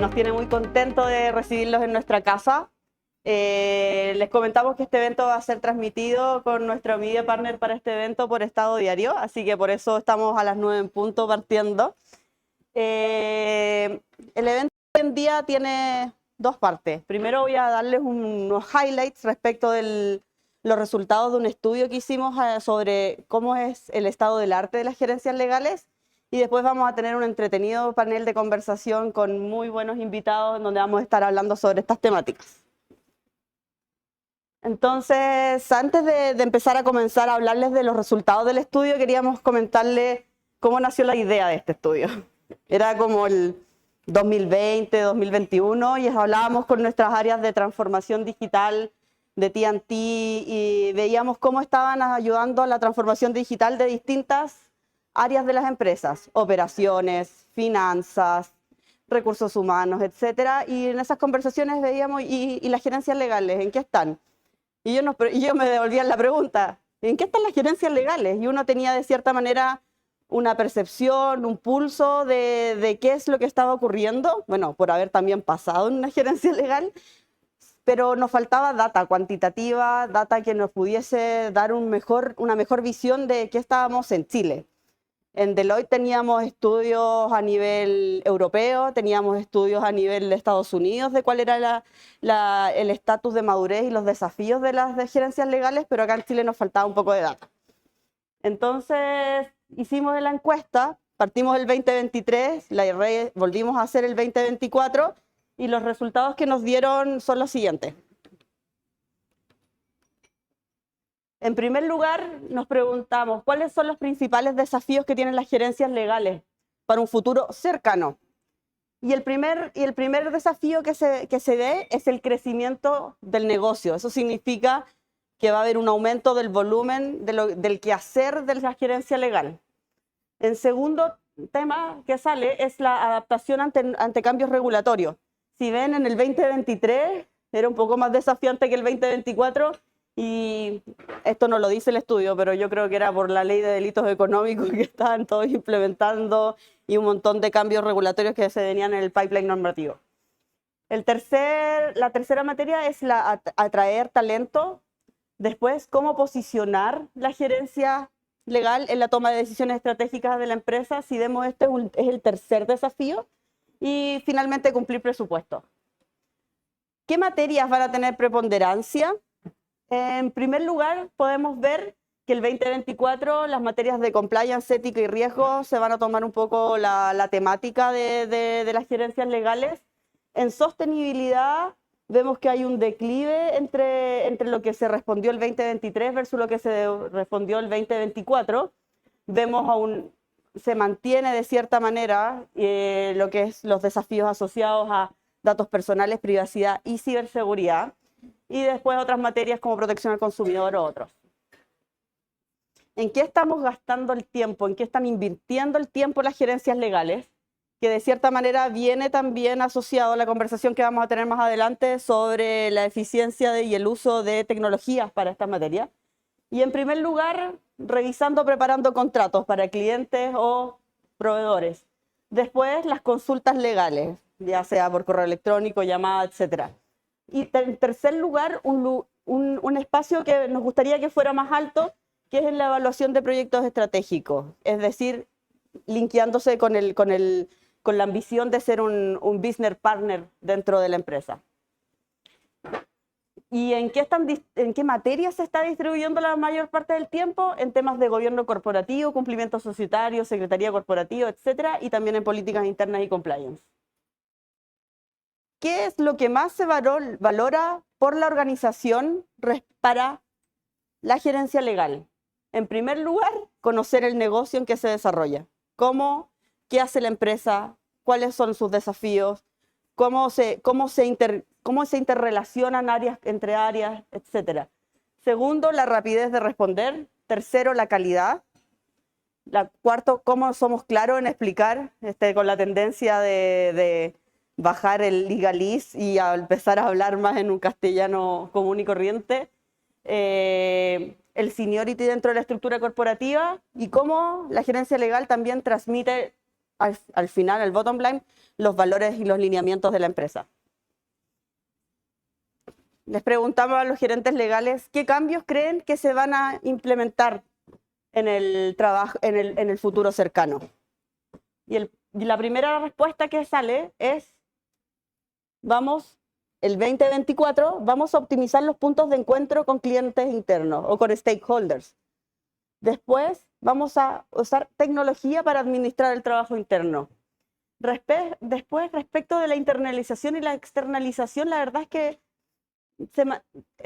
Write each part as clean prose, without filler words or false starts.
Nos tiene muy contento de recibirlos en nuestra casa. Les comentamos que este evento va a ser transmitido con nuestro media partner para este evento por Estado Diario, así que por eso estamos a las 9 en punto partiendo. El evento hoy en día tiene dos partes. Primero voy a darles unos highlights respecto de los resultados de un estudio que hicimos sobre cómo es el estado del arte de las gerencias legales, y después vamos a tener un entretenido panel de conversación con muy buenos invitados en donde vamos a estar hablando sobre estas temáticas. Entonces, antes de empezar a hablarles de los resultados del estudio, queríamos comentarles cómo nació la idea de este estudio. Era como el 2020, 2021, y hablábamos con nuestras áreas de transformación digital de TNT y veíamos cómo estaban ayudando a la transformación digital de distintas áreas de las empresas, operaciones, finanzas, recursos humanos, etcétera. Y en esas conversaciones veíamos, ¿y las gerencias legales en qué están? Y yo me devolvía la pregunta, ¿en qué están las gerencias legales? Y uno tenía de cierta manera una percepción, un pulso de qué es lo que estaba ocurriendo, bueno, por haber también pasado en una gerencia legal, pero nos faltaba data cuantitativa, data que nos pudiese dar una mejor visión de qué estábamos en Chile. En Deloitte teníamos estudios a nivel europeo, teníamos estudios a nivel de Estados Unidos de cuál era el estatus de madurez y los desafíos de las gerencias legales, pero acá en Chile nos faltaba un poco de data. Entonces hicimos la encuesta, partimos el 2023, volvimos a hacer el 2024 y los resultados que nos dieron son los siguientes. En primer lugar, nos preguntamos cuáles son los principales desafíos que tienen las gerencias legales para un futuro cercano. Y el primer desafío que se ve es el crecimiento del negocio. Eso significa que va a haber un aumento del volumen del quehacer de la gerencia legal. El segundo tema que sale es la adaptación ante cambios regulatorios. Si ven, en el 2023 era un poco más desafiante que el 2024, y esto no lo dice el estudio, pero yo creo que era por la ley de delitos económicos que estaban todos implementando y un montón de cambios regulatorios que se venían en el pipeline normativo. La tercera materia es atraer talento. Después, cómo posicionar la gerencia legal en la toma de decisiones estratégicas de la empresa. Si vemos, este es el tercer desafío. Y finalmente, cumplir presupuesto. ¿Qué materias van a tener preponderancia? En primer lugar, podemos ver que el 2024 las materias de compliance, ética y riesgo se van a tomar un poco la temática de las gerencias legales. En sostenibilidad vemos que hay un declive entre lo que se respondió el 2023 versus lo que se respondió el 2024. Vemos se mantiene de cierta manera lo que es los desafíos asociados a datos personales, privacidad y ciberseguridad. Y después otras materias como protección al consumidor o otros. ¿En qué estamos gastando el tiempo? ¿En qué están invirtiendo el tiempo las gerencias legales? Que de cierta manera viene también asociado a la conversación que vamos a tener más adelante sobre la eficiencia y el uso de tecnologías para esta materia. Y en primer lugar, preparando contratos para clientes o proveedores. Después, las consultas legales, ya sea por correo electrónico, llamada, etcétera. Y en tercer lugar, un espacio que nos gustaría que fuera más alto, que es en la evaluación de proyectos estratégicos, es decir, linkeándose con la ambición de ser un business partner dentro de la empresa. ¿Y en qué materias se está distribuyendo la mayor parte del tiempo? En temas de gobierno corporativo, cumplimiento societario, secretaría corporativa, etcétera, y también en políticas internas y compliance. ¿Qué es lo que más se valora por la organización para la gerencia legal? En primer lugar, conocer el negocio en que se desarrolla. ¿Qué hace la empresa? ¿Cuáles son sus desafíos? ¿Cómo se interrelacionan entre áreas, etcétera? Segundo, la rapidez de responder. Tercero, la calidad. Cuarto, cómo somos claros en explicar, con la tendencia de bajar el legalese y a empezar a hablar más en un castellano común y corriente. El seniority dentro de la estructura corporativa y cómo la gerencia legal también transmite al final, el bottom line, los valores y los lineamientos de la empresa. Les preguntamos a los gerentes legales qué cambios creen que se van a implementar en el trabajo, en el futuro cercano. Y la primera respuesta que sale es, el 2024, vamos a optimizar los puntos de encuentro con clientes internos o con stakeholders. Después, vamos a usar tecnología para administrar el trabajo interno. Después, respecto de la internalización y la externalización, la verdad es que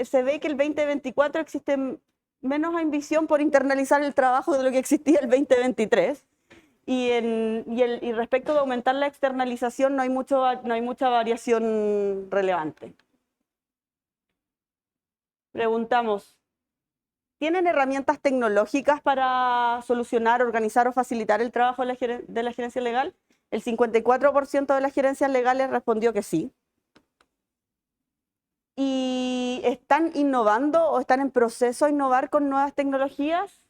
se ve que el 2024 existe menos ambición por internalizar el trabajo de lo que existía el 2023. Y respecto de aumentar la externalización, no hay mucha variación relevante. Preguntamos, ¿tienen herramientas tecnológicas para solucionar, organizar o facilitar el trabajo de la gerencia legal? El 54% de las gerencias legales respondió que sí. ¿Y están innovando o están en proceso de innovar con nuevas tecnologías?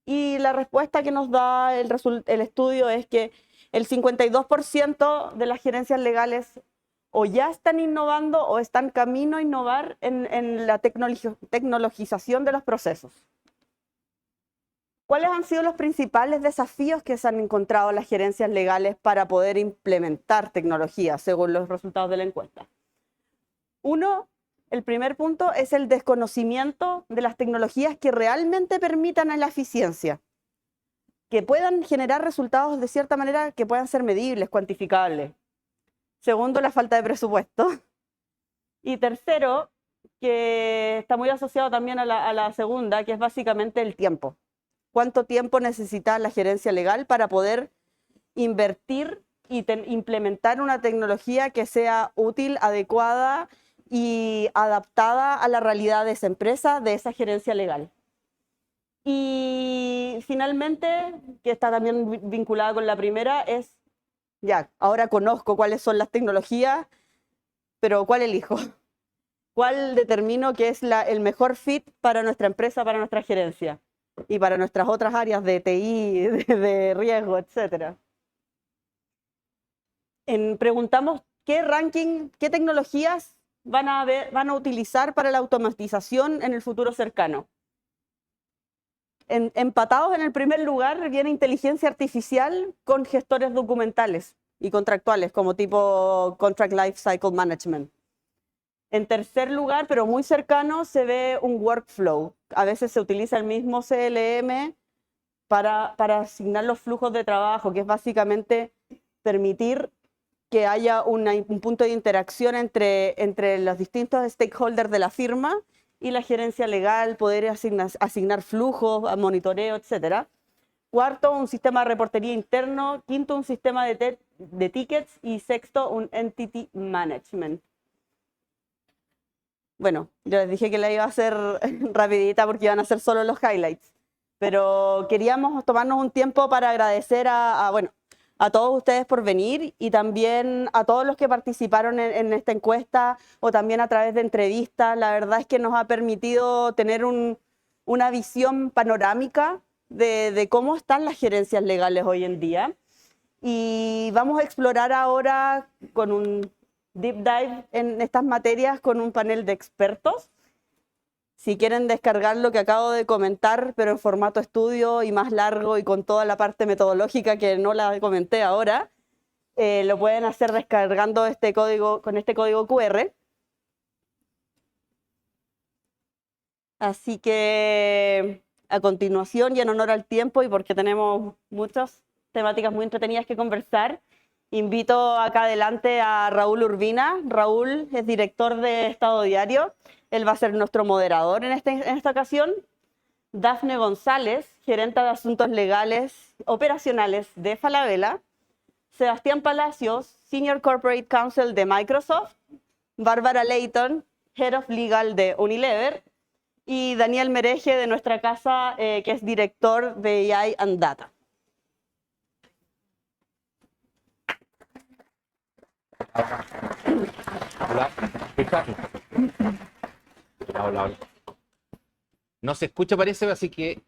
Y la respuesta que nos da el estudio es que el 52% de las gerencias legales o ya están innovando o están camino a innovar en la tecnologización de los procesos. ¿Cuáles han sido los principales desafíos que se han encontrado las gerencias legales para poder implementar tecnología según los resultados de la encuesta? El primer punto es el desconocimiento de las tecnologías que realmente permitan la eficiencia, que puedan generar resultados de cierta manera que puedan ser medibles, cuantificables. Segundo, la falta de presupuesto. Y tercero, que está muy asociado también a la segunda, que es básicamente el tiempo. ¿Cuánto tiempo necesita la gerencia legal para poder invertir y implementar una tecnología que sea útil, adecuada y adaptada a la realidad de esa empresa, de esa gerencia legal? Y finalmente, que está también vinculada con la primera, es, ya, ahora conozco cuáles son las tecnologías, pero ¿cuál elijo? ¿Cuál determino que es el mejor fit para nuestra empresa, para nuestra gerencia? Y para nuestras otras áreas de TI, de riesgo, etc. Preguntamos qué ranking, qué tecnologías van a utilizar para la automatización en el futuro cercano. Empatados en el primer lugar viene inteligencia artificial con gestores documentales y contractuales como tipo Contract Life Cycle Management. En tercer lugar, pero muy cercano, se ve un workflow. A veces se utiliza el mismo CLM para asignar los flujos de trabajo, que es básicamente permitir que haya un punto de interacción entre los distintos stakeholders de la firma y la gerencia legal, poder asignar flujos, monitoreo, etc. Cuarto, un sistema de reportería interno. Quinto, un sistema de tickets. Y sexto, un entity management. Bueno, yo les dije que la iba a hacer rapidita porque iban a ser solo los highlights, pero queríamos tomarnos un tiempo para agradecer a todos ustedes por venir y también a todos los que participaron en esta encuesta o también a través de entrevistas. La verdad es que nos ha permitido tener una visión panorámica de cómo están las gerencias legales hoy en día. Y vamos a explorar ahora con un deep dive en estas materias con un panel de expertos. Si quieren descargar lo que acabo de comentar, pero en formato estudio y más largo y con toda la parte metodológica que no la comenté ahora, lo pueden hacer descargando con este código QR. Así que a continuación, y en honor al tiempo y porque tenemos muchas temáticas muy entretenidas que conversar, invito acá adelante a Raúl Urbina. Raúl es director de Estado Diario. Él va a ser nuestro moderador en esta ocasión. Dafne González, gerente de Asuntos Legales Operacionales de Falabella. Sebastián Palacios, Senior Corporate Counsel de Microsoft. Bárbara Leighton, Head of Legal de Unilever. Y Daniel Mereje de nuestra casa, que es director de AI and Data. Hola, hola. No se escucha, parece, así que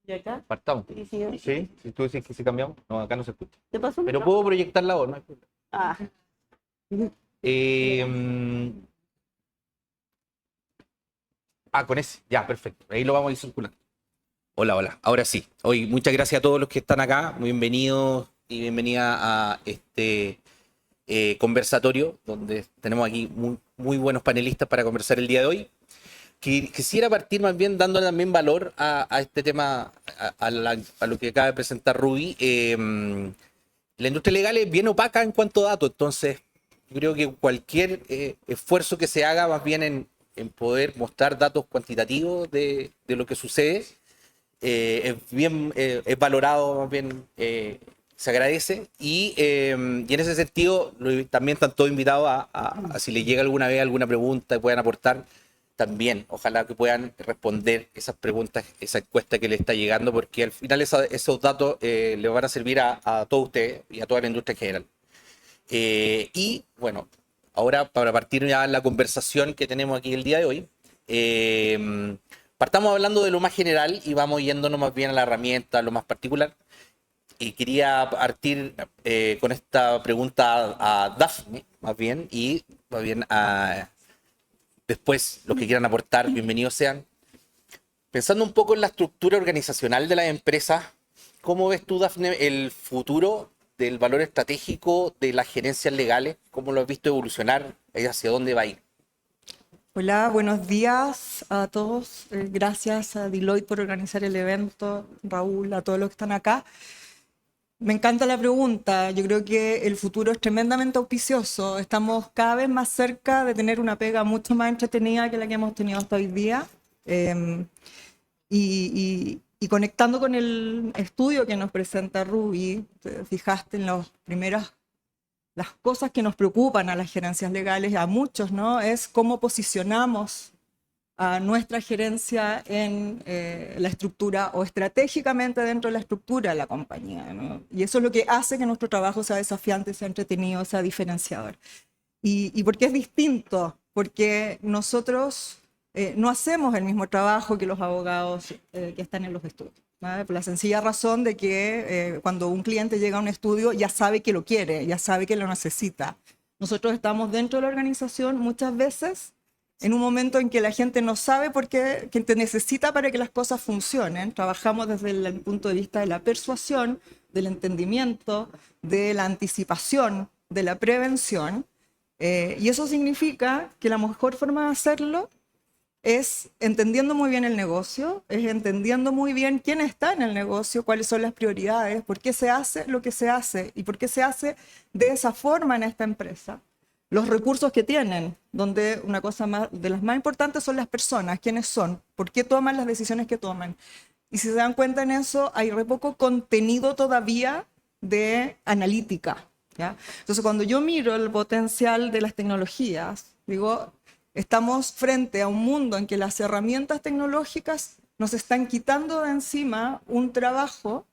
¿Y acá? Partamos. ¿Y si- Sí, si tú dices que si cambiamos, no, acá no se escucha. ¿Te paso un Pero micrófono? puedo proyectar la voz, no hay problema. Ah. Con ese, ya, perfecto. Ahí lo vamos a ir circulando. Hola, hola. Ahora sí. Hoy, muchas gracias a todos los que están acá. Muy bienvenidos y bienvenida a este conversatorio, donde tenemos aquí muy buenos panelistas para conversar el día de hoy. Quisiera partir más bien dándole también valor a este tema, a lo que acaba de presentar Ruby. La industria legal es bien opaca en cuanto a datos, entonces yo creo que cualquier esfuerzo que se haga más bien en poder mostrar datos cuantitativos de lo que sucede es valorado, más bien se agradece y en ese sentido también están todos invitados a si les llega alguna vez alguna pregunta y puedan aportar también, ojalá que puedan responder esas preguntas, esa encuesta que les está llegando, porque al final esos datos les van a servir a todos ustedes y a toda la industria en general. Y bueno, ahora para partir ya la conversación que tenemos aquí el día de hoy, partamos hablando de lo más general y vamos yéndonos más bien a la herramienta, a lo más particular. Y quería partir con esta pregunta a Dafne, más bien, y más bien después los que quieran aportar, bienvenidos sean. Pensando un poco en la estructura organizacional de las empresas, ¿cómo ves tú, Dafne, el futuro del valor estratégico de las gerencias legales? ¿Cómo lo has visto evolucionar? ¿Hacia dónde va a ir? Hola, buenos días a todos. Gracias a Deloitte por organizar el evento, Raúl, a todos los que están acá. Me encanta la pregunta. Yo creo que el futuro es tremendamente auspicioso. Estamos cada vez más cerca de tener una pega mucho más entretenida que la que hemos tenido hasta hoy día. Y conectando con el estudio que nos presenta Ruby, te fijaste en las cosas que nos preocupan a las gerencias legales, a muchos, ¿no? Es cómo posicionamos a nuestra gerencia en la estructura o estratégicamente dentro de la estructura de la compañía, ¿no? Y eso es lo que hace que nuestro trabajo sea desafiante, sea entretenido, sea diferenciador. ¿Y por qué es distinto? Porque nosotros no hacemos el mismo trabajo que los abogados que están en los estudios, ¿vale? Por la sencilla razón de que cuando un cliente llega a un estudio ya sabe que lo quiere, ya sabe que lo necesita. Nosotros estamos dentro de la organización muchas veces en un momento en que la gente no sabe por qué que te necesita para que las cosas funcionen. Trabajamos desde el punto de vista de la persuasión, del entendimiento, de la anticipación, de la prevención. Y eso significa que la mejor forma de hacerlo es entendiendo muy bien el negocio, es entendiendo muy bien quién está en el negocio, cuáles son las prioridades, por qué se hace lo que se hace y por qué se hace de esa forma en esta empresa. Los recursos que tienen, donde una cosa de las más importantes son las personas, quiénes son, por qué toman las decisiones que toman. Y si se dan cuenta en eso, hay re poco contenido todavía de analítica, ¿ya? Entonces, cuando yo miro el potencial de las tecnologías, digo, estamos frente a un mundo en que las herramientas tecnológicas nos están quitando de encima un trabajo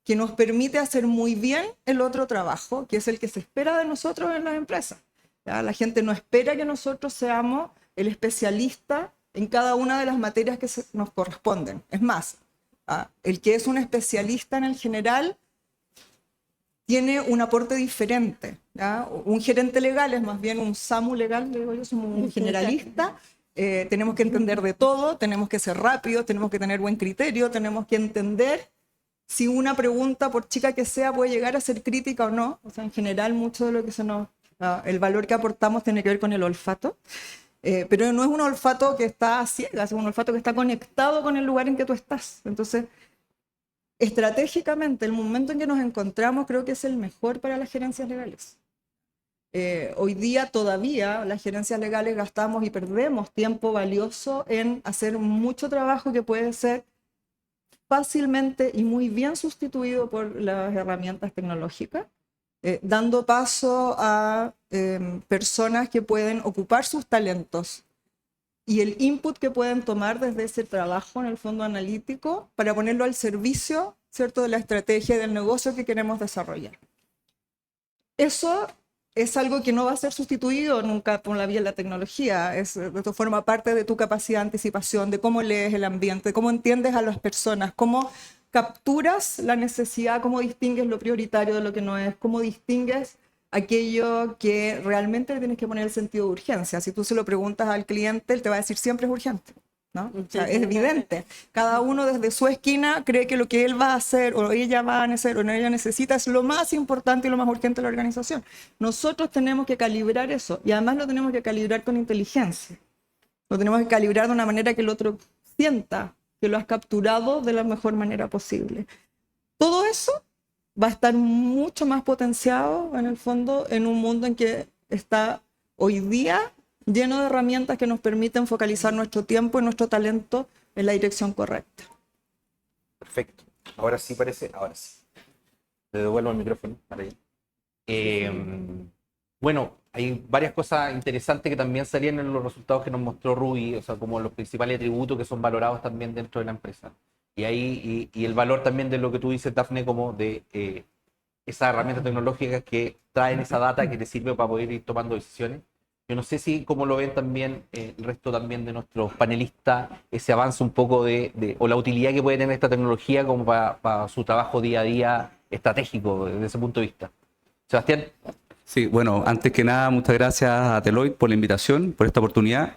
que nos permite hacer muy bien el otro trabajo, que es el que se espera de nosotros en las empresas, ¿ya? La gente no espera que nosotros seamos el especialista en cada una de las materias que nos corresponden. Es más, el que es un especialista en el general tiene un aporte diferente, ¿ya? Un gerente legal es más bien un SAMU legal, digo yo, somos un generalista. Tenemos que entender de todo, tenemos que ser rápidos, tenemos que tener buen criterio, tenemos que entender si una pregunta, por chica que sea, puede llegar a ser crítica o no. O sea, en general, mucho de lo que el valor que aportamos tiene que ver con el olfato. Pero no es un olfato que está a ciegas, es un olfato que está conectado con el lugar en que tú estás. Entonces, estratégicamente, el momento en que nos encontramos creo que es el mejor para las gerencias legales. Hoy día todavía las gerencias legales gastamos y perdemos tiempo valioso en hacer mucho trabajo que puede ser fácilmente y muy bien sustituido por las herramientas tecnológicas, dando paso a personas que pueden ocupar sus talentos y el input que pueden tomar desde ese trabajo en el fondo analítico para ponerlo al servicio, ¿cierto?, de la estrategia y del negocio que queremos desarrollar. Eso es algo que no va a ser sustituido nunca por la vía de la tecnología. Esto forma parte de tu capacidad de anticipación, de cómo lees el ambiente, cómo entiendes a las personas, cómo capturas la necesidad, cómo distingues lo prioritario de lo que no es, cómo distingues aquello que realmente le tienes que poner el sentido de urgencia. Si tú se lo preguntas al cliente, él te va a decir siempre es urgente, ¿no? O sea, es evidente. Cada uno desde su esquina cree que lo que él va a hacer o ella va a hacer o ella necesita es lo más importante y lo más urgente de la organización. Nosotros tenemos que calibrar eso y además lo tenemos que calibrar con inteligencia. Lo tenemos que calibrar de una manera que el otro sienta que lo has capturado de la mejor manera posible. Todo eso va a estar mucho más potenciado en el fondo en un mundo en que está hoy día lleno de herramientas que nos permiten focalizar nuestro tiempo y nuestro talento en la dirección correcta. Perfecto. Ahora sí parece, ahora sí. Le devuelvo el micrófono para allá. Bueno, hay varias cosas interesantes que también salían en los resultados que nos mostró Ruby, o sea, como los principales atributos que son valorados también dentro de la empresa. Y ahí y el valor también de lo que tú dices, Dafne, como de esas herramientas tecnológicas que traen esa data que te sirve para poder ir tomando decisiones. Yo no sé si, como lo ven también el resto también de nuestros panelistas, ese avance un poco o la utilidad que puede tener esta tecnología como para su trabajo día a día estratégico desde ese punto de vista. Sebastián. Sí, bueno, antes que nada, muchas gracias a Deloitte por la invitación, por esta oportunidad.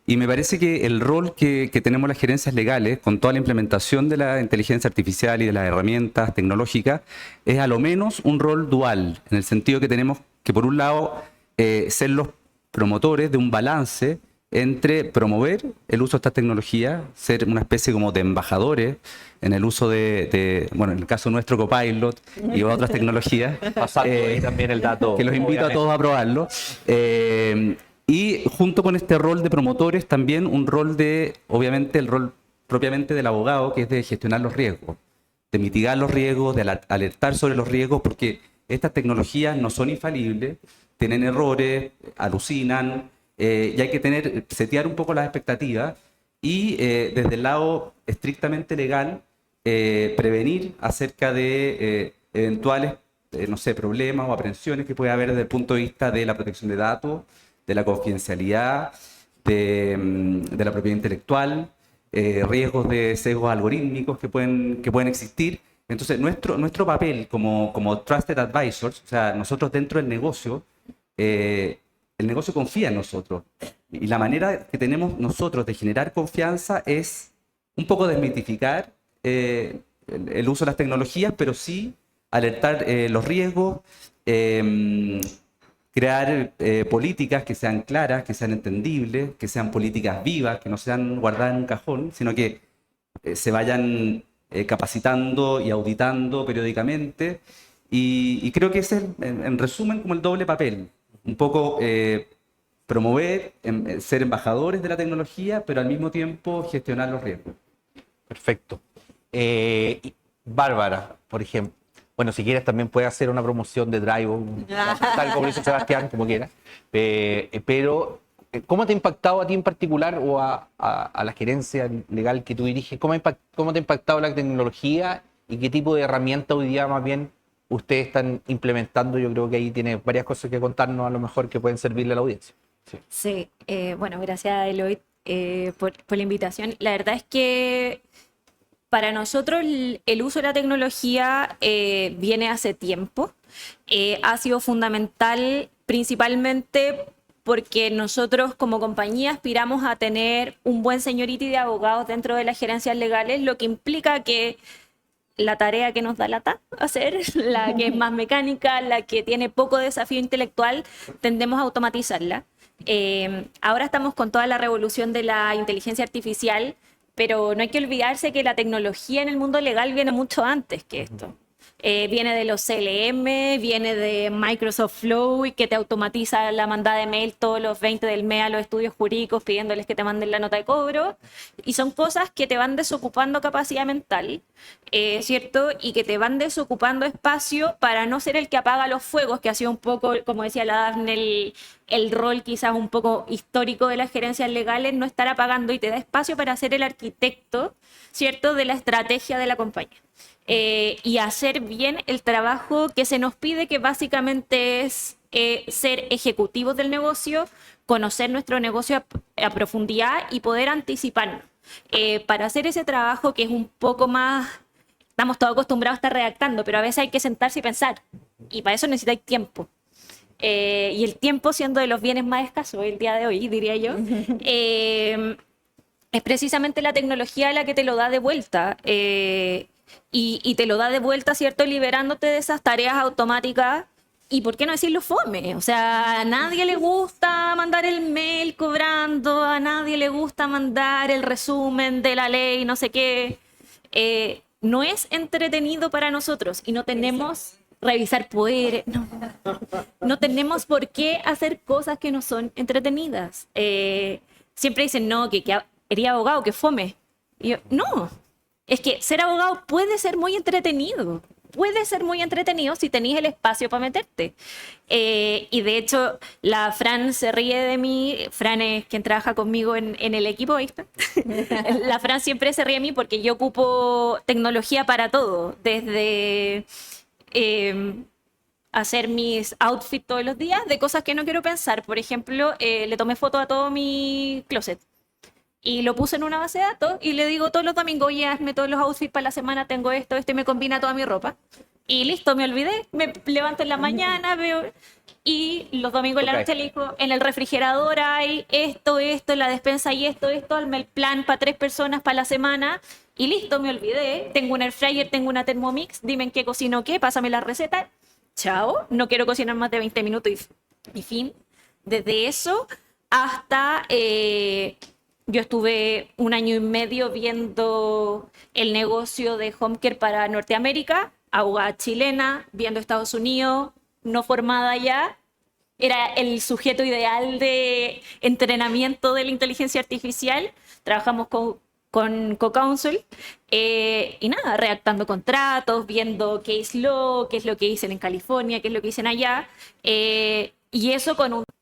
Y me parece que el rol que tenemos las gerencias legales, con toda la implementación de la inteligencia artificial y de las herramientas tecnológicas, es a lo menos un rol dual, en el sentido que tenemos que, por un lado, ser los promotores de un balance entre promover el uso de estas tecnologías, ser una especie como de embajadores en el uso bueno, en el caso nuestro Copilot y otras tecnologías. Pasando ahí también el dato. Que los invito a todos a probarlo. Y junto con este rol de promotores también un rol obviamente el rol propiamente del abogado, que es de gestionar los riesgos, de mitigar los riesgos, de alertar sobre los riesgos, porque estas tecnologías no son infalibles, tienen errores, alucinan, y hay que setear un poco las expectativas y desde el lado estrictamente legal prevenir acerca de eventuales no sé, problemas o aprensiones que puede haber desde el punto de vista de la protección de datos, de la confidencialidad, de la propiedad intelectual, riesgos de sesgos algorítmicos que pueden existir. Entonces, nuestro papel como Trusted Advisors, o sea, nosotros dentro del negocio, el negocio confía en nosotros. Y la manera que tenemos nosotros de generar confianza es un poco desmitificar el uso de las tecnologías, pero sí alertar los riesgos, crear políticas que sean claras, que sean entendibles, que sean políticas vivas, que no sean guardadas en un cajón, sino que se vayan capacitando y auditando periódicamente. Y creo que ese es, en resumen, como el doble papel. Un poco promover, ser embajadores de la tecnología, pero al mismo tiempo gestionar los riesgos. Perfecto. Bárbara, por ejemplo. Bueno, si quieres también puedes hacer una promoción de Drive, tal como lo hizo Sebastián, como quieras. Pero, ¿cómo te ha impactado a ti en particular o a la gerencia legal que tú diriges? ¿Cómo te ha impactado la tecnología y qué tipo de herramienta hoy día más bien ustedes están implementando? Yo creo que ahí tiene varias cosas que contarnos a lo mejor que pueden servirle a la audiencia. Sí, bueno, gracias a Deloitte por la invitación. La verdad es que para nosotros el uso de la tecnología viene hace tiempo. Ha sido fundamental principalmente porque nosotros como compañía aspiramos a tener un buen seniority de abogados dentro de las gerencias legales, lo que implica que la tarea que nos da la hacer, la que es más mecánica, la que tiene poco desafío intelectual, tendemos a automatizarla. Ahora estamos con toda la revolución de la inteligencia artificial, pero no hay que olvidarse que la tecnología en el mundo legal viene mucho antes que esto. Viene de los CLM, viene de Microsoft Flow, y que te automatiza la mandada de mail todos los 20 del mes a los estudios jurídicos pidiéndoles que te manden la nota de cobro. Y son cosas que te van desocupando capacidad mental, ¿cierto? Y que te van desocupando espacio para no ser el que apaga los fuegos, que ha sido un poco, como decía la Dafne, el rol quizás un poco histórico de las gerencias legales, no estar apagando, y te da espacio para ser el arquitecto, ¿cierto?, de la estrategia de la compañía. Y hacer bien el trabajo que se nos pide, que básicamente es ser ejecutivos del negocio, conocer nuestro negocio a profundidad y poder anticiparnos. Para hacer ese trabajo que es un poco más, estamos todos acostumbrados a estar redactando, pero a veces hay que sentarse y pensar, y para eso necesitáis tiempo. Y el tiempo, siendo de los bienes más escasos el día de hoy, diría yo, es precisamente la tecnología la que te lo da de vuelta. Y te lo da de vuelta, ¿cierto? Liberándote de esas tareas automáticas. Y por qué no decirlo fome. O sea, a nadie le gusta mandar el mail cobrando, a nadie le gusta mandar el resumen de la ley, no sé qué. No es entretenido para nosotros y no tenemos revisar poderes. No tenemos por qué hacer cosas que no son entretenidas. Siempre dicen, no, que eres abogado, que fome. Y yo, no. Es que ser abogado puede ser muy entretenido. Puede ser muy entretenido si tenéis el espacio para meterte. Y de hecho, la Fran se ríe de mí. Fran es quien trabaja conmigo en el equipo, ¿viste? La Fran siempre se ríe de mí porque yo ocupo tecnología para todo. Desde hacer mis outfits todos los días de cosas que no quiero pensar. Por ejemplo, le tomé foto a todo mi closet. Y lo puse en una base de datos y le digo todos los domingos, oye, hazme todos los outfits para la semana, tengo esto, y me combina toda mi ropa. Y listo, me olvidé, me levanto en la mañana, veo, y los domingos en la noche le digo, en el refrigerador hay esto, en la despensa hay esto, hazme el plan para 3 personas para la semana, y listo, me olvidé, tengo un air fryer, tengo una Thermomix, dime en qué cocino qué, pásame la receta, chao, no quiero cocinar más de 20 minutos y fin. Desde eso hasta... yo estuve 1 año y medio viendo el negocio de home care para Norteamérica, abogada chilena, viendo Estados Unidos, no formada ya. Era el sujeto ideal de entrenamiento de la inteligencia artificial. Trabajamos con CoCounsel y nada, redactando contratos, viendo case law, qué es lo que dicen en California, qué es lo que dicen allá. Y eso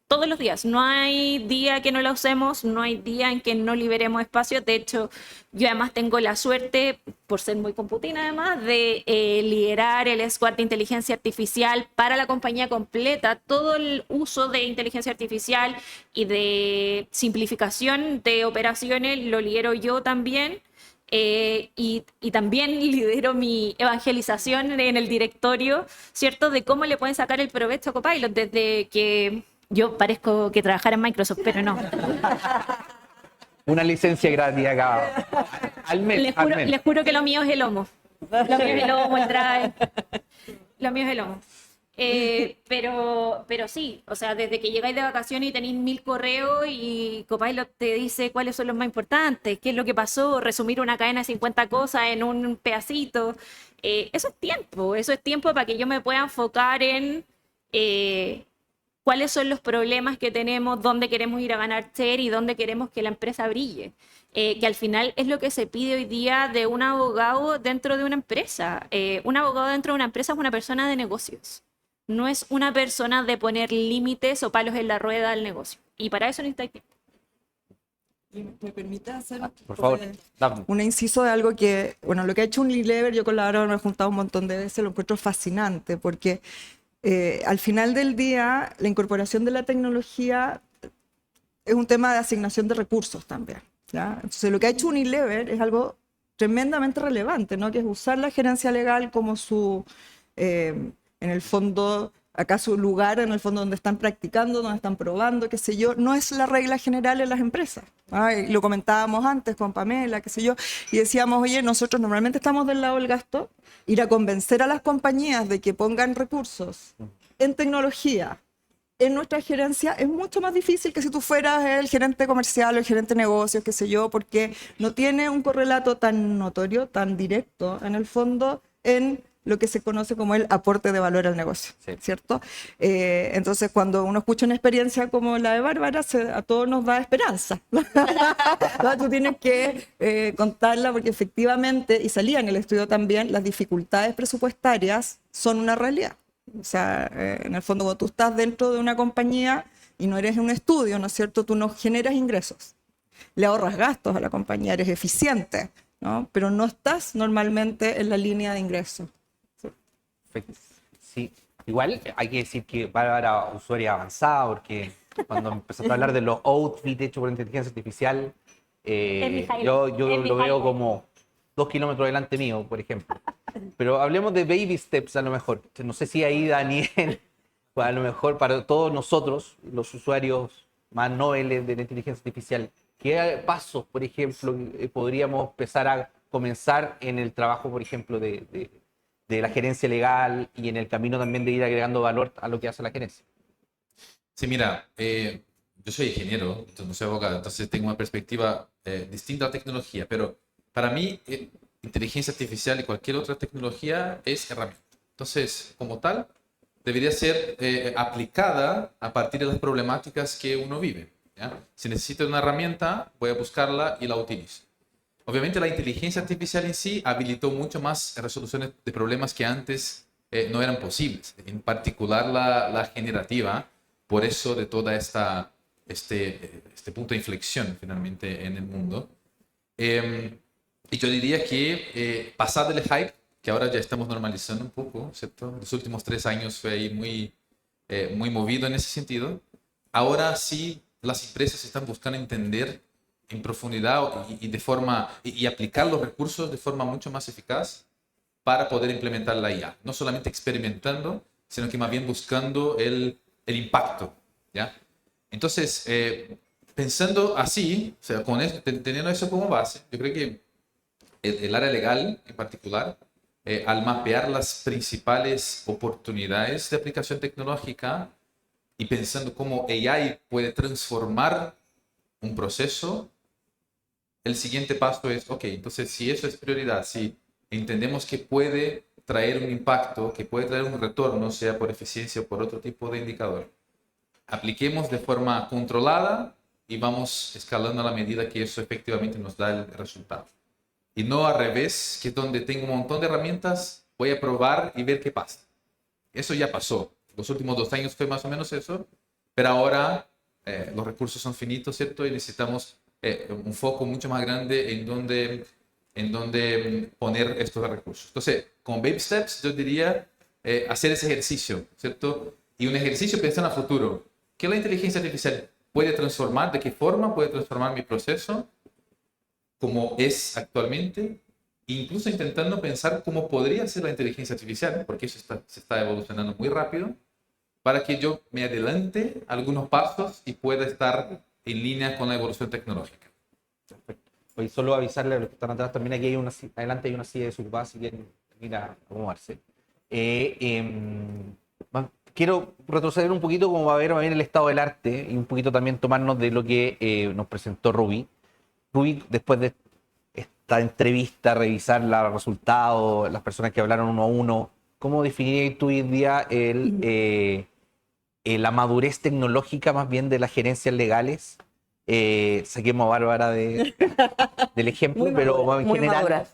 todos los días. No hay día que no la usemos, no hay día en que no liberemos espacio. De hecho, yo además tengo la suerte, por ser muy computina además, de liderar el squad de inteligencia artificial para la compañía completa. Todo el uso de inteligencia artificial y de simplificación de operaciones lo lidero yo también. Y también lidero mi evangelización en el directorio, ¿cierto? De cómo le pueden sacar el provecho a Copilot desde que... Yo parezco que trabajara en Microsoft, pero no. Una licencia gratis acá. Al mes. Les juro que lo mío es el Homo. Lo mío es el Homo, el Drive. Lo mío es el Homo. Pero sí, o sea, desde que llegáis de vacaciones y tenéis 1000 correos y Copilot te dice cuáles son los más importantes, qué es lo que pasó, resumir una cadena de 50 cosas en un pedacito. Eso es tiempo para que yo me pueda enfocar en... cuáles son los problemas que tenemos, dónde queremos ir a ganar share y dónde queremos que la empresa brille. Que al final es lo que se pide hoy día de un abogado dentro de una empresa. Un abogado dentro de una empresa es una persona de negocios. No es una persona de poner límites o palos en la rueda del negocio. Y para eso necesita tiempo. ¿Me permite hacer por favor, dame. un inciso de algo que, bueno, lo que ha hecho Unilever, yo con la Bárbara me he juntado un montón de veces, lo encuentro fascinante, porque al final del día, la incorporación de la tecnología es un tema de asignación de recursos también, ¿ya? Entonces, lo que ha hecho Unilever es algo tremendamente relevante, ¿no? Que es usar la gerencia legal como su, en el fondo, acá su lugar, en el fondo donde están practicando, donde están probando, qué sé yo. No es la regla general en las empresas. Y lo comentábamos antes con Pamela, qué sé yo, y decíamos, oye, nosotros normalmente estamos del lado del gasto, ir a convencer a las compañías de que pongan recursos en tecnología en nuestra gerencia es mucho más difícil que si tú fueras el gerente comercial o el gerente de negocios, qué sé yo, porque no tiene un correlato tan notorio, tan directo, en el fondo, en lo que se conoce como el aporte de valor al negocio, sí. ¿Cierto? Entonces, cuando uno escucha una experiencia como la de Bárbara, a todos nos da esperanza. Tú tienes que contarla porque efectivamente, y salía en el estudio también, las dificultades presupuestarias son una realidad. O sea, en el fondo, cuando tú estás dentro de una compañía y no eres un estudio, ¿no es cierto? Tú no generas ingresos, le ahorras gastos a la compañía, eres eficiente, ¿no? Pero no estás normalmente en la línea de ingresos. Perfecto. Sí, Igual hay que decir que Bárbara usuaria avanzada, porque cuando empezaste a hablar de los outfits hechos por inteligencia artificial, yo lo veo como 2 kilómetros delante mío, por ejemplo. Pero hablemos de baby steps a lo mejor. No sé si ahí, Daniel, pues a lo mejor para todos nosotros, los usuarios más noveles de la inteligencia artificial, ¿qué pasos, por ejemplo, podríamos empezar a comenzar en el trabajo, por ejemplo, de la gerencia legal y en el camino también de ir agregando valor a lo que hace la gerencia? Sí, mira, yo soy ingeniero, entonces no soy abogado, entonces tengo una perspectiva distinta a la tecnología, pero para mí inteligencia artificial y cualquier otra tecnología es herramienta. Entonces, como tal, debería ser aplicada a partir de las problemáticas que uno vive, ¿ya? Si necesito una herramienta, voy a buscarla y la utilizo. Obviamente la inteligencia artificial en sí habilitó mucho más resoluciones de problemas que antes no eran posibles, en particular la generativa, por eso de toda este punto de inflexión finalmente en el mundo. Y yo diría que pasado el hype, que ahora ya estamos normalizando un poco, ¿cierto? Los últimos 3 años fue ahí muy movido en ese sentido. Ahora sí las empresas están buscando entender en profundidad y aplicar los recursos de forma mucho más eficaz para poder implementar la IA. No solamente experimentando, sino que más bien buscando el impacto, ¿ya? Entonces, pensando así, o sea, teniendo eso como base, yo creo que el área legal en particular, al mapear las principales oportunidades de aplicación tecnológica y pensando cómo AI puede transformar un proceso, el siguiente paso es, ok, entonces si eso es prioridad, si entendemos que puede traer un impacto, que puede traer un retorno, sea por eficiencia o por otro tipo de indicador, apliquemos de forma controlada y vamos escalando a la medida que eso efectivamente nos da el resultado. Y no al revés, que donde tengo un montón de herramientas, voy a probar y ver qué pasa. Eso ya pasó. Los últimos 2 años fue más o menos eso, pero ahora los recursos son finitos, ¿cierto? Y necesitamos un foco mucho más grande en donde poner estos recursos. Entonces, con baby steps, yo diría hacer ese ejercicio, ¿cierto? Y un ejercicio pensando a futuro. ¿Qué la inteligencia artificial puede transformar? ¿De qué forma puede transformar mi proceso? Como es actualmente, incluso intentando pensar cómo podría ser la inteligencia artificial, porque eso se está evolucionando muy rápido, para que yo me adelante algunos pasos y pueda estar en línea con la evolución tecnológica. Perfecto. Hoy solo avisarle a los que están atrás, también aquí hay adelante hay una silla de sofá si quieren ir a acomodarse. Quiero retroceder un poquito como va a ver el estado del arte y un poquito también tomarnos de lo que nos presentó Rubí. Rubí, después de esta entrevista, revisar los resultados, las personas que hablaron uno a uno, ¿cómo definirías tú hoy en día la madurez tecnológica más bien de las gerencias legales? Saquemos a Bárbara del ejemplo, Muy pero madura, en muy general, madura.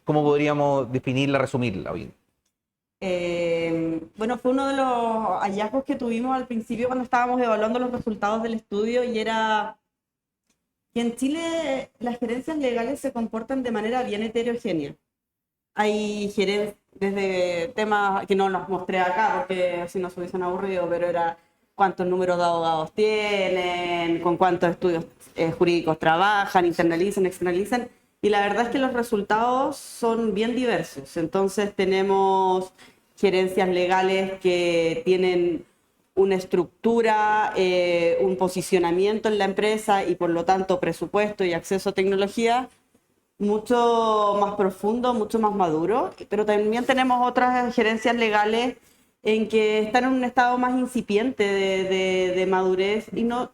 ¿cómo podríamos definirla, resumirla hoy? Bueno, fue uno de los hallazgos que tuvimos al principio cuando estábamos evaluando los resultados del estudio, y era que en Chile las gerencias legales se comportan de manera bien heterogénea. Hay gerencias, desde temas que no los mostré acá porque si no se hubiesen aburrido, pero era cuántos números de abogados tienen, con cuántos estudios jurídicos trabajan, internalizan, externalizan, y la verdad es que los resultados son bien diversos. Entonces tenemos gerencias legales que tienen una estructura, un posicionamiento en la empresa y por lo tanto presupuesto y acceso a tecnología mucho más profundo, mucho más maduro, pero también tenemos otras gerencias legales en que están en un estado más incipiente de madurez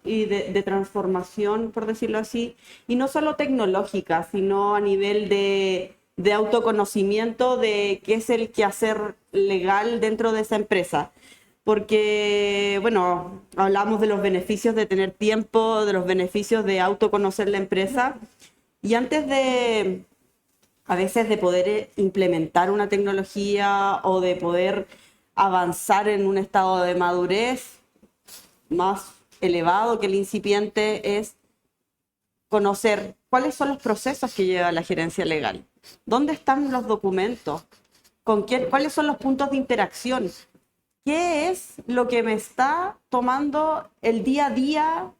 y de transformación, por decirlo así, y no solo tecnológica, sino a nivel de autoconocimiento de qué es el quehacer legal dentro de esa empresa. Porque, bueno, hablamos de los beneficios de tener tiempo, de los beneficios de autoconocer la empresa, y antes a veces de poder implementar una tecnología o de poder avanzar en un estado de madurez más elevado que el incipiente, es conocer cuáles son los procesos que lleva la gerencia legal, dónde están los documentos, con quién, cuáles son los puntos de interacción, qué es lo que me está tomando el día a día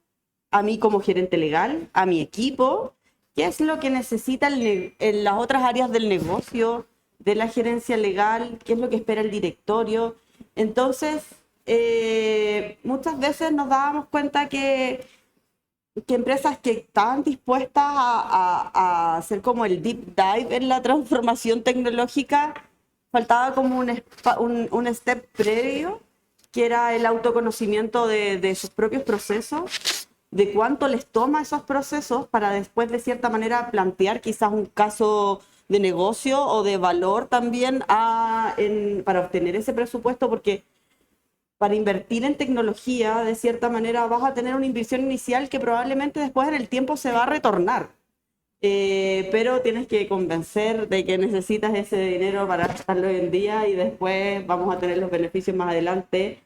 a mí como gerente legal, a mi equipo, qué es lo que necesita en las otras áreas del negocio, de la gerencia legal, qué es lo que espera el directorio. Entonces, muchas veces nos dábamos cuenta que empresas que estaban dispuestas a hacer como el deep dive en la transformación tecnológica, faltaba como un step previo, que era el autoconocimiento de sus propios procesos, de cuánto les toma esos procesos para después, de cierta manera, plantear quizás un caso de negocio o de valor también para obtener ese presupuesto, porque para invertir en tecnología, de cierta manera, vas a tener una inversión inicial que probablemente después en el tiempo se va a retornar. Pero tienes que convencer de que necesitas ese dinero para gastarlo hoy en día y después vamos a tener los beneficios más adelante.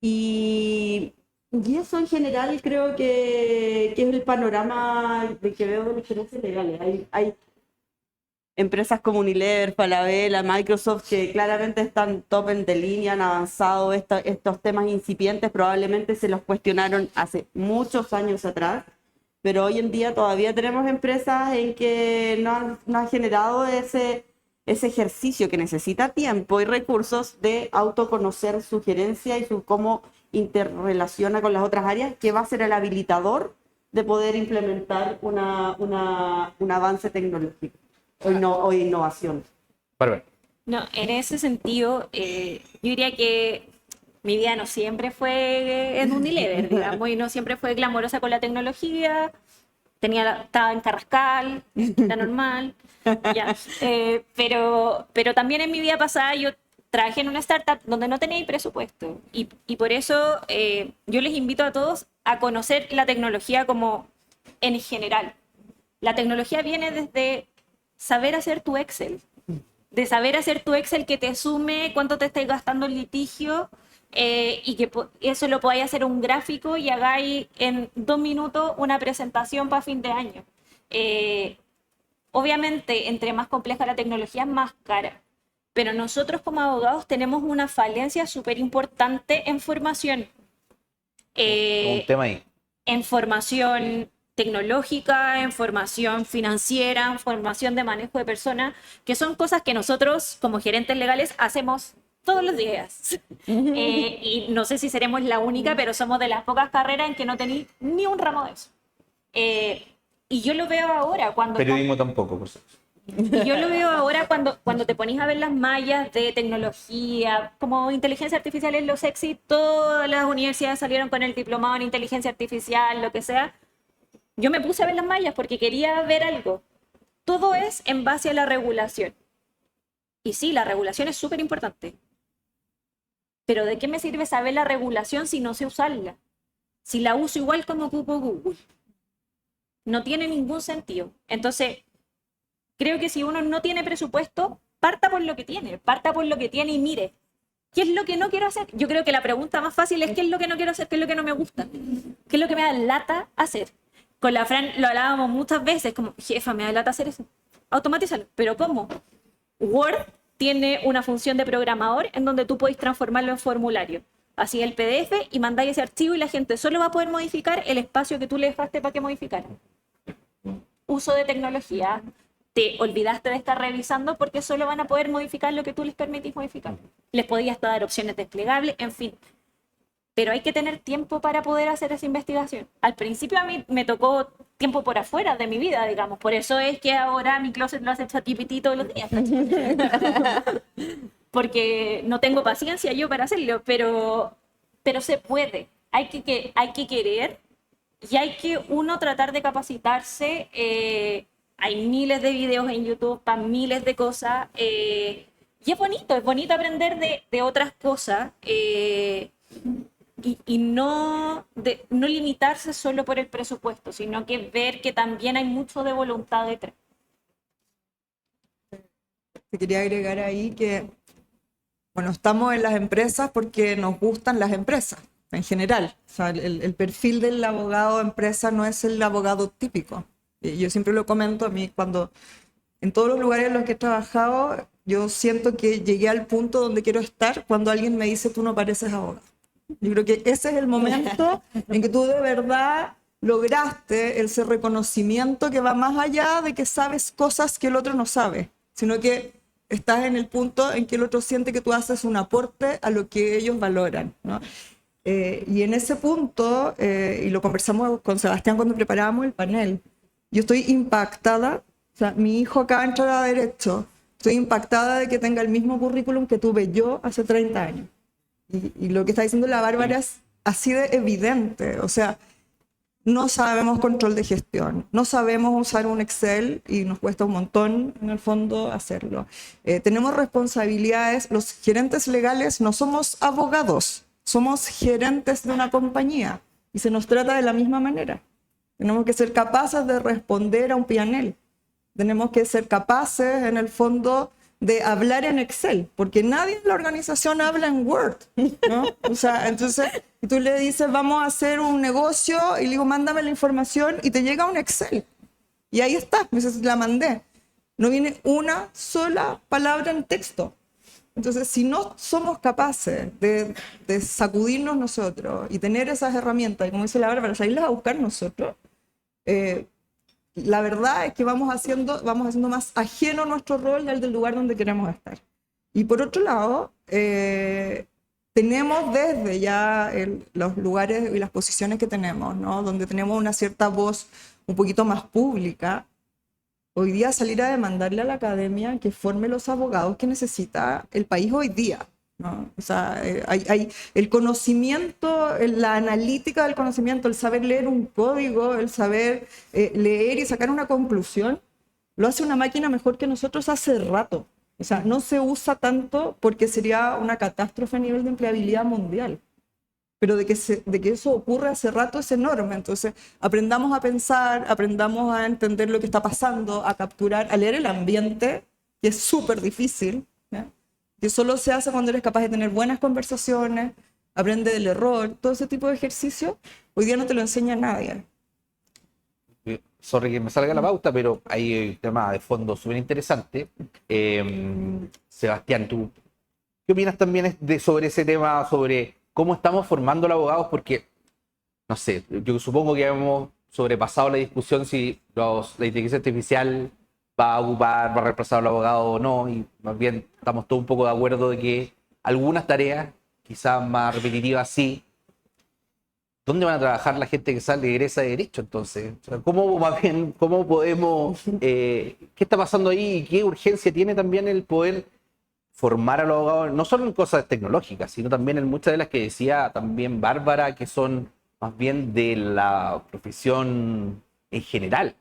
Y eso en general creo que es el panorama de que veo de las gerencias legales. Hay empresas como Unilever, Falabella, Microsoft, que claramente están top de línea, han avanzado estos temas incipientes, probablemente se los cuestionaron hace muchos años atrás, pero hoy en día todavía tenemos empresas en que no han generado ese ejercicio que necesita tiempo y recursos de autoconocer su gerencia y cómo interrelaciona con las otras áreas, que va a ser el habilitador de poder implementar un avance tecnológico o innovación. Bárbara. No, en ese sentido, yo diría que mi vida no siempre fue en Unilever, digamos, y no siempre fue glamorosa con la tecnología. Estaba en Carrascal, era normal, ya. Pero también en mi vida pasada yo trabajé en una startup donde no tenía presupuesto. Y por eso yo les invito a todos a conocer la tecnología como en general. La tecnología viene desde saber hacer tu Excel, de saber hacer tu Excel que te sume cuánto te estáis gastando el litigio y que eso lo podáis hacer un gráfico y hagáis en 2 minutos una presentación para fin de año. Obviamente, entre más compleja la tecnología, más cara. Pero nosotros como abogados tenemos una falencia súper importante en formación. Un tema ahí. En formación tecnológica, en formación financiera, en formación de manejo de personas, que son cosas que nosotros como gerentes legales hacemos todos los días. Y no sé si seremos la única, pero somos de las pocas carreras en que no tenéis ni un ramo de eso. Y yo lo veo ahora cuando... Periodismo tampoco, por supuesto. Y yo lo veo ahora cuando te ponís a ver las mallas de tecnología, como inteligencia artificial es lo sexy, todas las universidades salieron con el diplomado en inteligencia artificial, lo que sea. Yo me puse a ver las mallas porque quería ver algo. Todo es en base a la regulación. Y sí, la regulación es súper importante. Pero ¿de qué me sirve saber la regulación si no sé usarla? Si la uso igual como ocupo Google. No tiene ningún sentido. Entonces, creo que si uno no tiene presupuesto, parta por lo que tiene. Parta por lo que tiene y mire. ¿Qué es lo que no quiero hacer? Yo creo que la pregunta más fácil es ¿qué es lo que no quiero hacer? ¿Qué es lo que no me gusta? ¿Qué es lo que me da lata hacer? Con la Fran lo hablábamos muchas veces, como, jefa, me da lata hacer eso. Automatízalo. ¿Pero cómo? Word tiene una función de programador en donde tú podés transformarlo en formulario. Así el PDF y mandáis ese archivo y la gente solo va a poder modificar el espacio que tú le dejaste para que modificara. Uso de tecnología. Te olvidaste de estar revisando porque solo van a poder modificar lo que tú les permitís modificar. Les podías dar opciones desplegables, en fin. Pero hay que tener tiempo para poder hacer esa investigación. Al principio a mí me tocó tiempo por afuera de mi vida, digamos. Por eso es que ahora mi closet lo hace ChatGPT todos los días. Porque no tengo paciencia yo para hacerlo, pero se puede. Hay que querer y hay que uno tratar de capacitarse. Hay miles de videos en YouTube para miles de cosas. Y es bonito aprender de otras cosas. Y no limitarse solo por el presupuesto, sino que ver que también hay mucho de voluntad detrás. Te quería agregar ahí que, bueno, estamos en las empresas porque nos gustan las empresas en general. O sea, el perfil del abogado de empresa no es el abogado típico. Yo siempre lo comento a mí cuando en todos los lugares en los que he trabajado yo siento que llegué al punto donde quiero estar cuando alguien me dice, tú no pareces abogado. Yo creo que ese es el momento en que tú de verdad lograste ese reconocimiento que va más allá de que sabes cosas que el otro no sabe, sino que estás en el punto en que el otro siente que tú haces un aporte a lo que ellos valoran, ¿no? Y en ese punto, y lo conversamos con Sebastián cuando preparábamos el panel, yo estoy impactada, o sea, mi hijo acaba de entrar a Derecho, estoy impactada de que tenga el mismo currículum que tuve yo hace 30 años. Y lo que está diciendo la Bárbara es así de evidente, o sea, no sabemos control de gestión, no sabemos usar un Excel y nos cuesta un montón en el fondo hacerlo. Tenemos responsabilidades, los gerentes legales no somos abogados, somos gerentes de una compañía y se nos trata de la misma manera. Tenemos que ser capaces de responder a un PNL, tenemos que ser capaces en el fondo de hablar en Excel, porque nadie en la organización habla en Word, ¿no? O sea, entonces tú le dices, vamos a hacer un negocio, y le digo, mándame la información, y te llega un Excel. Y ahí está, me dices, la mandé. No viene una sola palabra en texto. Entonces, si no somos capaces de sacudirnos nosotros y tener esas herramientas, y como dice la Bárbara, salirlas a buscar nosotros, la verdad es que vamos haciendo más ajeno nuestro rol al del lugar donde queremos estar. Y por otro lado, tenemos desde ya los lugares y las posiciones que tenemos, ¿no? Donde tenemos una cierta voz un poquito más pública, hoy día salir a demandarle a la academia que forme los abogados que necesita el país hoy día, ¿no? O sea, hay el conocimiento, la analítica del conocimiento, el saber leer un código, el saber leer y sacar una conclusión, lo hace una máquina mejor que nosotros hace rato. O sea, no se usa tanto porque sería una catástrofe a nivel de empleabilidad mundial. Pero de que eso ocurre hace rato es enorme. Entonces, aprendamos a pensar, aprendamos a entender lo que está pasando, a capturar, a leer el ambiente, que es súper difícil, ¿no? Que solo se hace cuando eres capaz de tener buenas conversaciones, aprende del error, todo ese tipo de ejercicio, hoy día no te lo enseña nadie. Sorry que me salga la pauta, pero hay un tema de fondo súper interesante. Sebastián, ¿tú qué opinas también sobre ese tema, sobre cómo estamos formando a los abogados? Porque, no sé, yo supongo que hemos sobrepasado la discusión si la inteligencia artificial va a reemplazar al abogado o no, y más bien estamos todos un poco de acuerdo de que algunas tareas, quizás más repetitivas, sí. ¿Dónde van a trabajar la gente que sale y egresa de Derecho entonces? O sea, ¿cómo podemos, qué está pasando ahí y qué urgencia tiene también el poder formar a los abogados, no solo en cosas tecnológicas, sino también en muchas de las que decía también Bárbara, que son más bien de la profesión en general?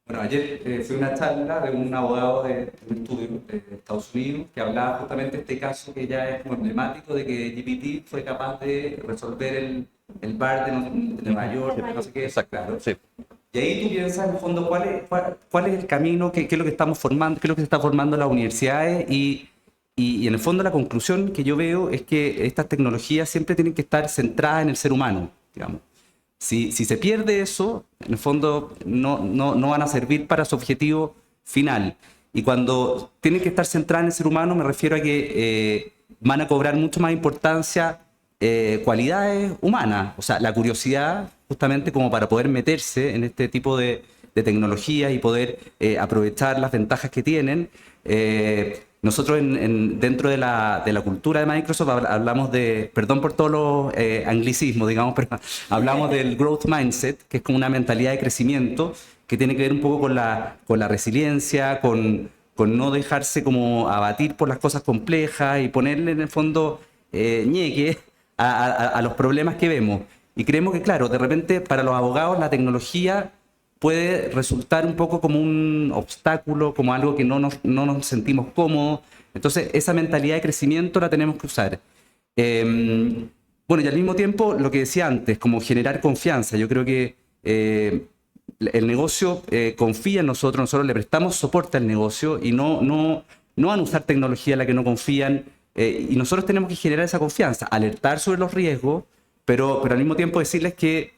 Bueno, ayer fue una charla de un abogado de un estudio de Estados Unidos que hablaba justamente de este caso que ya es como emblemático de que GPT fue capaz de resolver el bar de Nueva York, no sé qué. Exacto, claro, sí. Y ahí tú piensas, en el fondo, cuál es el camino, qué es lo que estamos formando, qué es lo que se está formando en las universidades y en el fondo la conclusión que yo veo es que estas tecnologías siempre tienen que estar centradas en el ser humano, digamos. Si se pierde eso, en el fondo no van a servir para su objetivo final. Y cuando tienen que estar centradas en el ser humano, me refiero a que van a cobrar mucho más importancia cualidades humanas, o sea, la curiosidad justamente como para poder meterse en este tipo de tecnologías y poder aprovechar las ventajas que tienen. Nosotros dentro de la cultura de Microsoft hablamos de, perdón por todos los anglicismos, digamos, pero hablamos del growth mindset, que es como una mentalidad de crecimiento que tiene que ver un poco con la resiliencia, con no dejarse como abatir por las cosas complejas y ponerle en el fondo ñeque a los problemas que vemos. Y creemos que, claro, de repente para los abogados la tecnología puede resultar un poco como un obstáculo, como algo que no nos sentimos cómodos. Entonces, esa mentalidad de crecimiento la tenemos que usar. Bueno, y al mismo tiempo, lo que decía antes, como generar confianza. Yo creo que el negocio confía en nosotros le prestamos soporte al negocio y no van a usar tecnología en la que no confían. Y nosotros tenemos que generar esa confianza, alertar sobre los riesgos, pero al mismo tiempo decirles que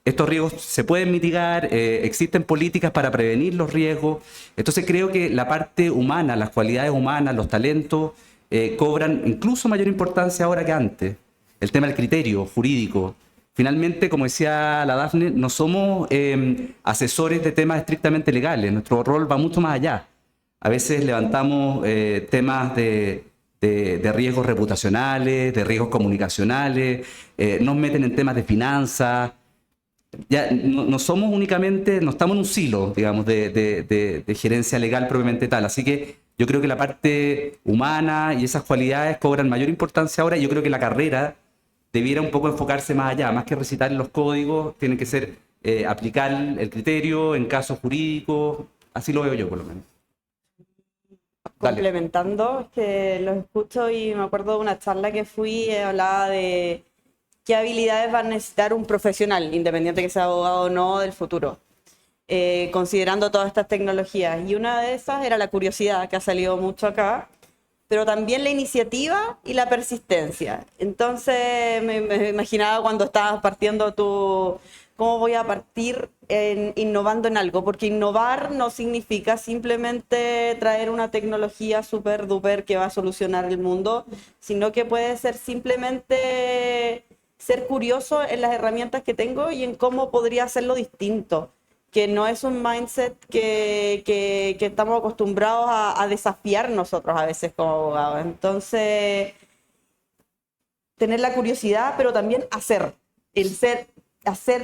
estos riesgos se pueden mitigar, existen políticas para prevenir los riesgos. Entonces creo que la parte humana, las cualidades humanas, los talentos, cobran incluso mayor importancia ahora que antes. El tema del criterio jurídico. Finalmente, como decía la Dafne, no somos asesores de temas estrictamente legales. Nuestro rol va mucho más allá. A veces levantamos temas de riesgos reputacionales, de riesgos comunicacionales, nos meten en temas de finanzas. Ya no somos únicamente, no estamos en un silo, digamos, de gerencia legal propiamente tal. Así que yo creo que la parte humana y esas cualidades cobran mayor importancia ahora, y yo creo que la carrera debiera un poco enfocarse más allá, más que recitar los códigos, tiene que ser aplicar el criterio en casos jurídicos, así lo veo yo por lo menos. Dale. Complementando, es que los escucho y me acuerdo de una charla que fui, hablaba de qué habilidades va a necesitar un profesional, independiente que sea abogado o no, del futuro, considerando todas estas tecnologías. Y una de esas era la curiosidad, que ha salido mucho acá, pero también la iniciativa y la persistencia. Entonces me imaginaba cuando estabas partiendo tú, ¿cómo voy a partir innovando en algo? Porque innovar no significa simplemente traer una tecnología súper duper que va a solucionar el mundo, sino que puede ser simplemente ser curioso en las herramientas que tengo y en cómo podría hacerlo distinto, que no es un mindset que estamos acostumbrados a desafiar nosotros a veces como abogados. Entonces, tener la curiosidad, pero también hacer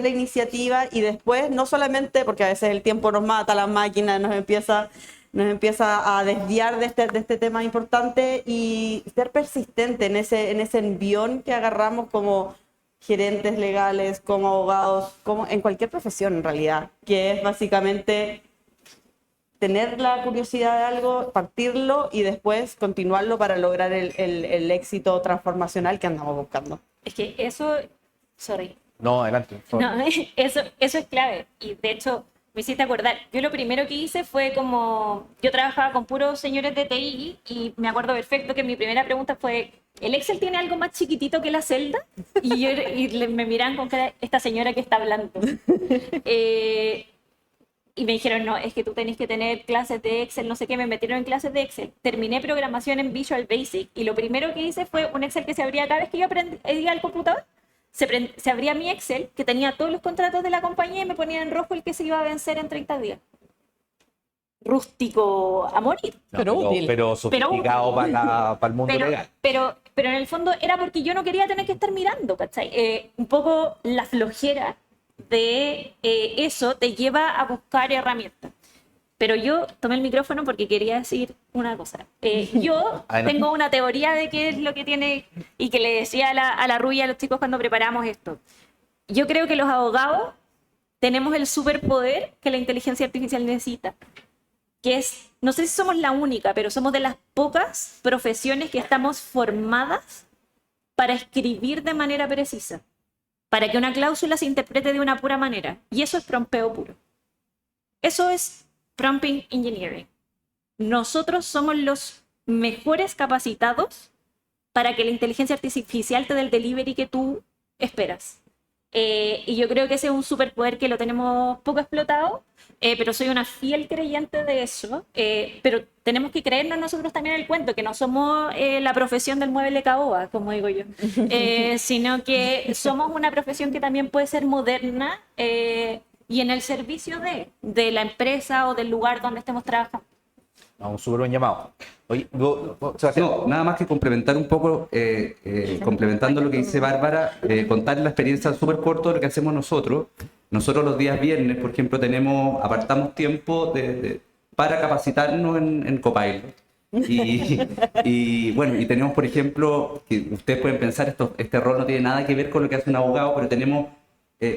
la iniciativa, y después no solamente, porque a veces el tiempo nos mata, la máquina nos empieza a desviar de este tema importante, y ser persistente en ese envión que agarramos como gerentes legales, como abogados, como en cualquier profesión en realidad, que es básicamente tener la curiosidad de algo, partirlo y después continuarlo para lograr el éxito transformacional que andamos buscando. Es que eso, sorry, No, adelante. por favor. no, eso es clave. Y de hecho, me hiciste acordar, yo lo primero que hice fue como, yo trabajaba con puros señores de TI y me acuerdo perfecto que mi primera pregunta fue, ¿el Excel tiene algo más chiquitito que la celda? Me miran con cara, esta señora que está hablando. Y me dijeron, no, es que tú tenés que tener clases de Excel, no sé qué, me metieron en clases de Excel. Terminé programación en Visual Basic y lo primero que hice fue un Excel que se abría cada vez que yo iba al computador. Se abría mi Excel, que tenía todos los contratos de la compañía, y me ponía en rojo el que se iba a vencer en 30 días. Rústico a morir. No, pero útil. Pero sofisticado para el mundo legal. Pero en el fondo era porque yo no quería tener que estar mirando, ¿cachai? Un poco la flojera de eso te lleva a buscar herramientas. Pero yo tomé el micrófono porque quería decir una cosa. Yo tengo una teoría de qué es lo que tiene, y que le decía a la Rubia a los chicos cuando preparamos esto. Yo creo que los abogados tenemos el superpoder que la inteligencia artificial necesita, que es, no sé si somos la única, pero somos de las pocas profesiones que estamos formadas para escribir de manera precisa, para que una cláusula se interprete de una pura manera. Y eso es prompteo puro. Eso es prompting engineering. Nosotros somos los mejores capacitados para que la inteligencia artificial te dé el delivery que tú esperas. Y yo creo que ese es un superpoder que lo tenemos poco explotado, pero soy una fiel creyente de eso. Pero tenemos que creernos nosotros también el cuento, que no somos la profesión del mueble caoba, como digo yo, sino que somos una profesión que también puede ser moderna y en el servicio de la empresa o del lugar donde estemos trabajando. No, un súper buen llamado. Oye, Sebastián. No, nada más que complementar un poco, complementando lo que dice Bárbara, contar la experiencia súper corta de lo que hacemos nosotros. Nosotros los días viernes, por ejemplo, apartamos tiempo para capacitarnos en Copilot. Y bueno, y tenemos, por ejemplo, que ustedes pueden pensar, este rol no tiene nada que ver con lo que hace un abogado, pero tenemos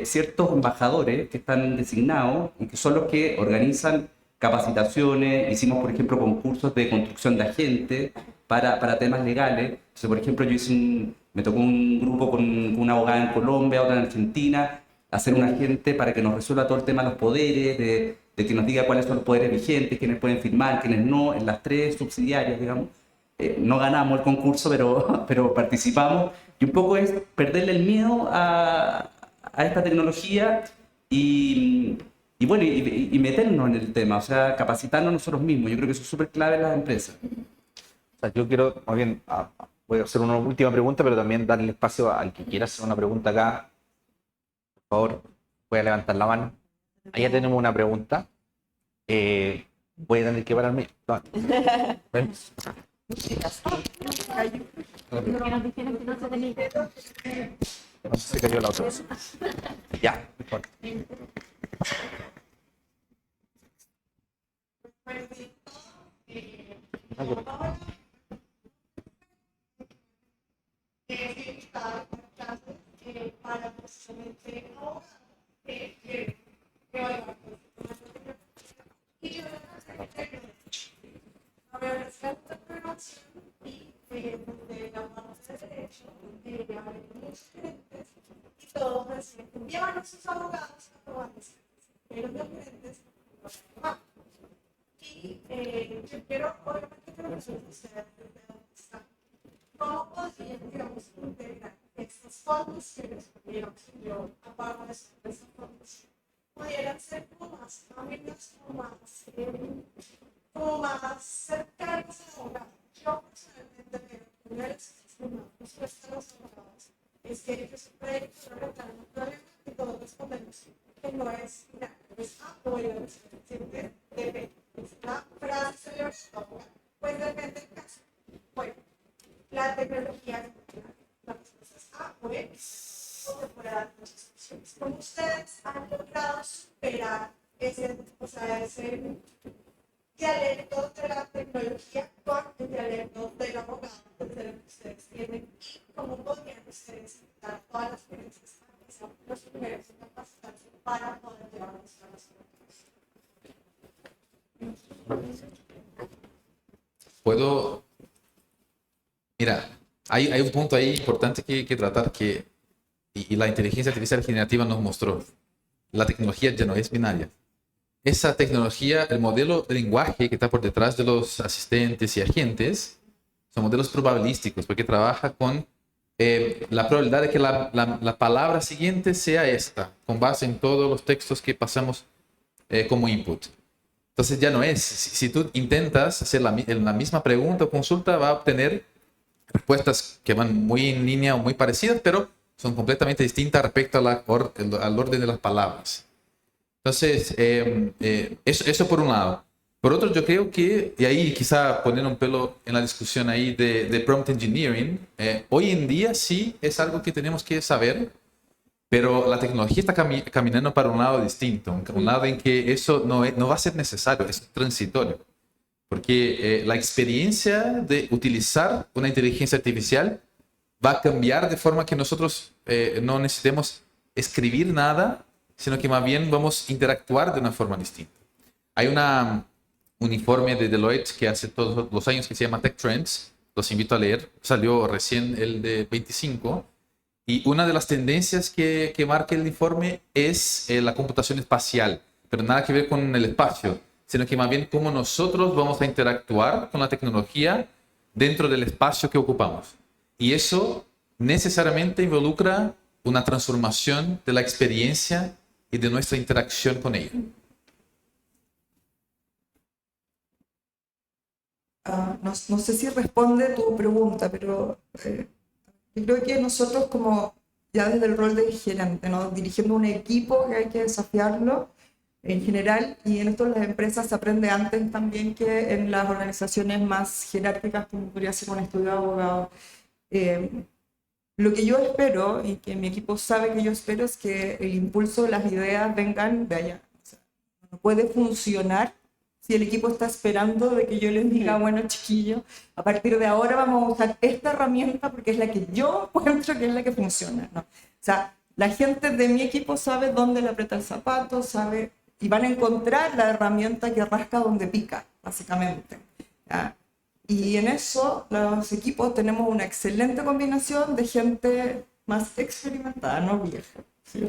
ciertos embajadores que están designados y que son los que organizan capacitaciones. Hicimos, por ejemplo, concursos de construcción de agentes para temas legales. Entonces, por ejemplo, me tocó un grupo con una abogada en Colombia, otra en Argentina, hacer un agente para que nos resuelva todo el tema de los poderes, de que nos diga cuáles son los poderes vigentes, quiénes pueden firmar, quiénes no, en las 3 subsidiarias, digamos. No ganamos el concurso, pero participamos. Y un poco es perderle el miedo a esta tecnología y bueno, y meternos en el tema, o sea, capacitarnos nosotros mismos. Yo creo que eso es súper clave en las empresas. O sea, yo quiero, más bien, voy a hacer una última pregunta, pero también darle espacio al que quiera hacer una pregunta acá. Por favor, voy a levantar la mano. Allá tenemos una pregunta. Voy a tener que pararme. No. Ven. No sé si cayó la otra cosa. Ya, no importa. Puedo, mira, hay un punto ahí importante que tratar y la inteligencia artificial generativa nos mostró. La tecnología ya no es binaria. Esa tecnología, el modelo de lenguaje que está por detrás de los asistentes y agentes, son modelos probabilísticos, porque trabaja con la probabilidad de que la palabra siguiente sea esta, con base en todos los textos que pasamos como input. Entonces ya no es. Si tú intentas hacer la misma pregunta o consulta, va a obtener respuestas que van muy en línea o muy parecidas, pero son completamente distintas respecto al orden de las palabras. Entonces, eso por un lado. Por otro, yo creo que, y ahí quizá poner un pelo en la discusión ahí de prompt engineering, hoy en día sí es algo que tenemos que saber, pero la tecnología está caminando para un lado distinto, un lado en que eso no va a ser necesario, es transitorio. Porque la experiencia de utilizar una inteligencia artificial va a cambiar de forma que nosotros no necesitemos escribir nada, sino que más bien vamos a interactuar de una forma distinta. Hay un informe de Deloitte que hace todos los años que se llama Tech Trends, los invito a leer, salió recién el de 25, y una de las tendencias que marca el informe es la computación espacial, pero nada que ver con el espacio, sino que más bien cómo nosotros vamos a interactuar con la tecnología dentro del espacio que ocupamos. Y eso necesariamente involucra una transformación de la experiencia y de nuestra interacción con ella. No sé si responde tu pregunta, pero yo creo que nosotros como ya desde el rol de gerente, ¿no? Dirigiendo un equipo que hay que desafiarlo en general, y en esto en las empresas se aprende antes también que en las organizaciones más jerárquicas, como podría ser un estudio de abogado. Lo que yo espero, y que mi equipo sabe que yo espero, es que el impulso de las ideas vengan de allá. O sea, no puede funcionar si el equipo está esperando de que yo les diga, bueno, chiquillo, a partir de ahora vamos a usar esta herramienta porque es la que yo encuentro que es la que funciona, ¿no? O sea, la gente de mi equipo sabe dónde le aprieta el zapato, sabe, y van a encontrar la herramienta que rasca donde pica, básicamente, ¿ya? Y en eso los equipos tenemos una excelente combinación de gente más experimentada, no vieja, ¿sí?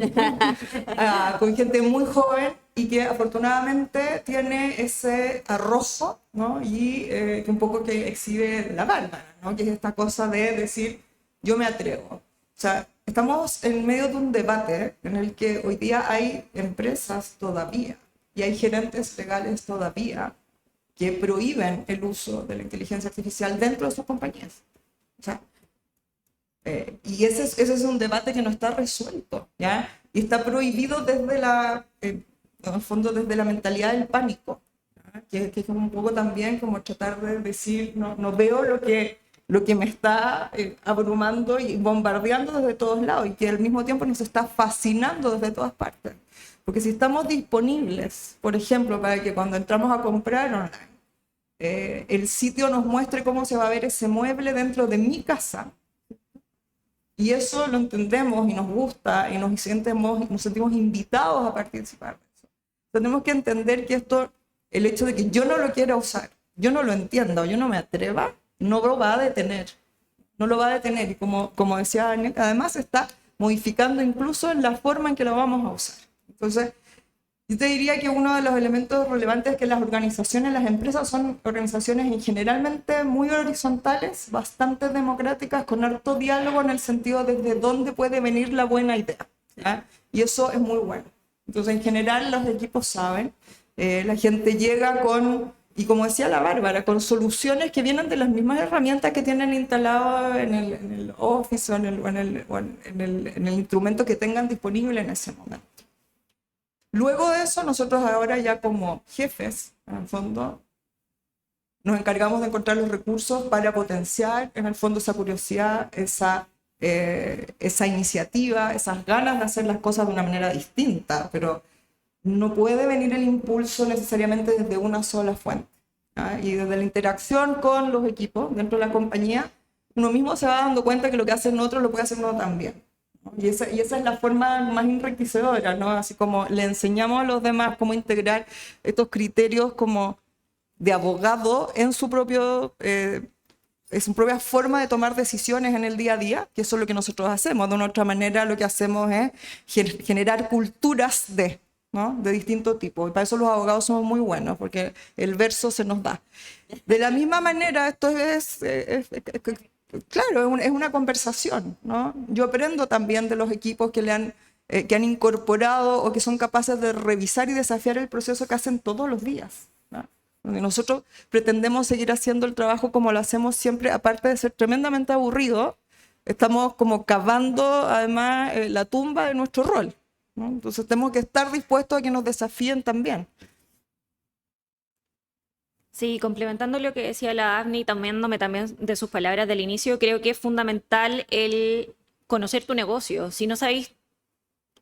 Con gente muy joven y que afortunadamente tiene ese arrojo, ¿no? Y que un poco que exhibe la Bárbara, ¿no? Que es esta cosa de decir, yo me atrevo. O sea, estamos en medio de un debate en el que hoy día hay empresas todavía y hay gerentes legales todavía que prohíben el uso de la inteligencia artificial dentro de sus compañías. O sea, y ese es un debate que no está resuelto, ¿ya? Y está prohibido desde en el fondo, desde la mentalidad del pánico, ¿ya? Que es un poco también como tratar de decir, no veo lo que me está abrumando y bombardeando desde todos lados y que al mismo tiempo nos está fascinando desde todas partes. Porque si estamos disponibles, por ejemplo, para que cuando entramos a comprar online, el sitio nos muestre cómo se va a ver ese mueble dentro de mi casa, y eso lo entendemos y nos gusta y nos sentimos invitados a participar de eso. Tenemos que entender que el hecho de que yo no lo quiera usar, yo no lo entienda o yo no me atreva, no lo va a detener. No lo va a detener. Y como decía Anek, además está modificando incluso la forma en que lo vamos a usar. Entonces, yo te diría que uno de los elementos relevantes es que las organizaciones, las empresas son organizaciones generalmente muy horizontales, bastante democráticas, con harto diálogo en el sentido desde dónde puede venir la buena idea, ¿ya? Y eso es muy bueno. Entonces, en general, los equipos saben, la gente llega y como decía la Bárbara, con soluciones que vienen de las mismas herramientas que tienen instalado en el Office o en el instrumento que tengan disponible en ese momento. Luego de eso, nosotros ahora ya como jefes, en el fondo, nos encargamos de encontrar los recursos para potenciar, en el fondo, esa curiosidad, esa iniciativa, esas ganas de hacer las cosas de una manera distinta, pero no puede venir el impulso necesariamente desde una sola fuente, ¿ya? Y desde la interacción con los equipos dentro de la compañía, uno mismo se va dando cuenta que lo que hacen otros lo puede hacer uno también. Y esa es la forma más enriquecedora, ¿no? Así como le enseñamos a los demás cómo integrar estos criterios como de abogado en su propia forma de tomar decisiones en el día a día, que eso es lo que nosotros hacemos. De una otra manera, lo que hacemos es generar culturas ¿no? De distinto tipo. Y para eso los abogados somos muy buenos, porque el verso se nos da. De la misma manera, esto claro, es una conversación, ¿no? Yo aprendo también de los equipos que han incorporado o que son capaces de revisar y desafiar el proceso que hacen todos los días, ¿no? Porque nosotros pretendemos seguir haciendo el trabajo como lo hacemos siempre, aparte de ser tremendamente aburrido, estamos como cavando además la tumba de nuestro rol, ¿no? Entonces tenemos que estar dispuestos a que nos desafíen también. Sí, complementando lo que decía la Avni, tomándome también de sus palabras del inicio, creo que es fundamental el conocer tu negocio. Si no sabéis,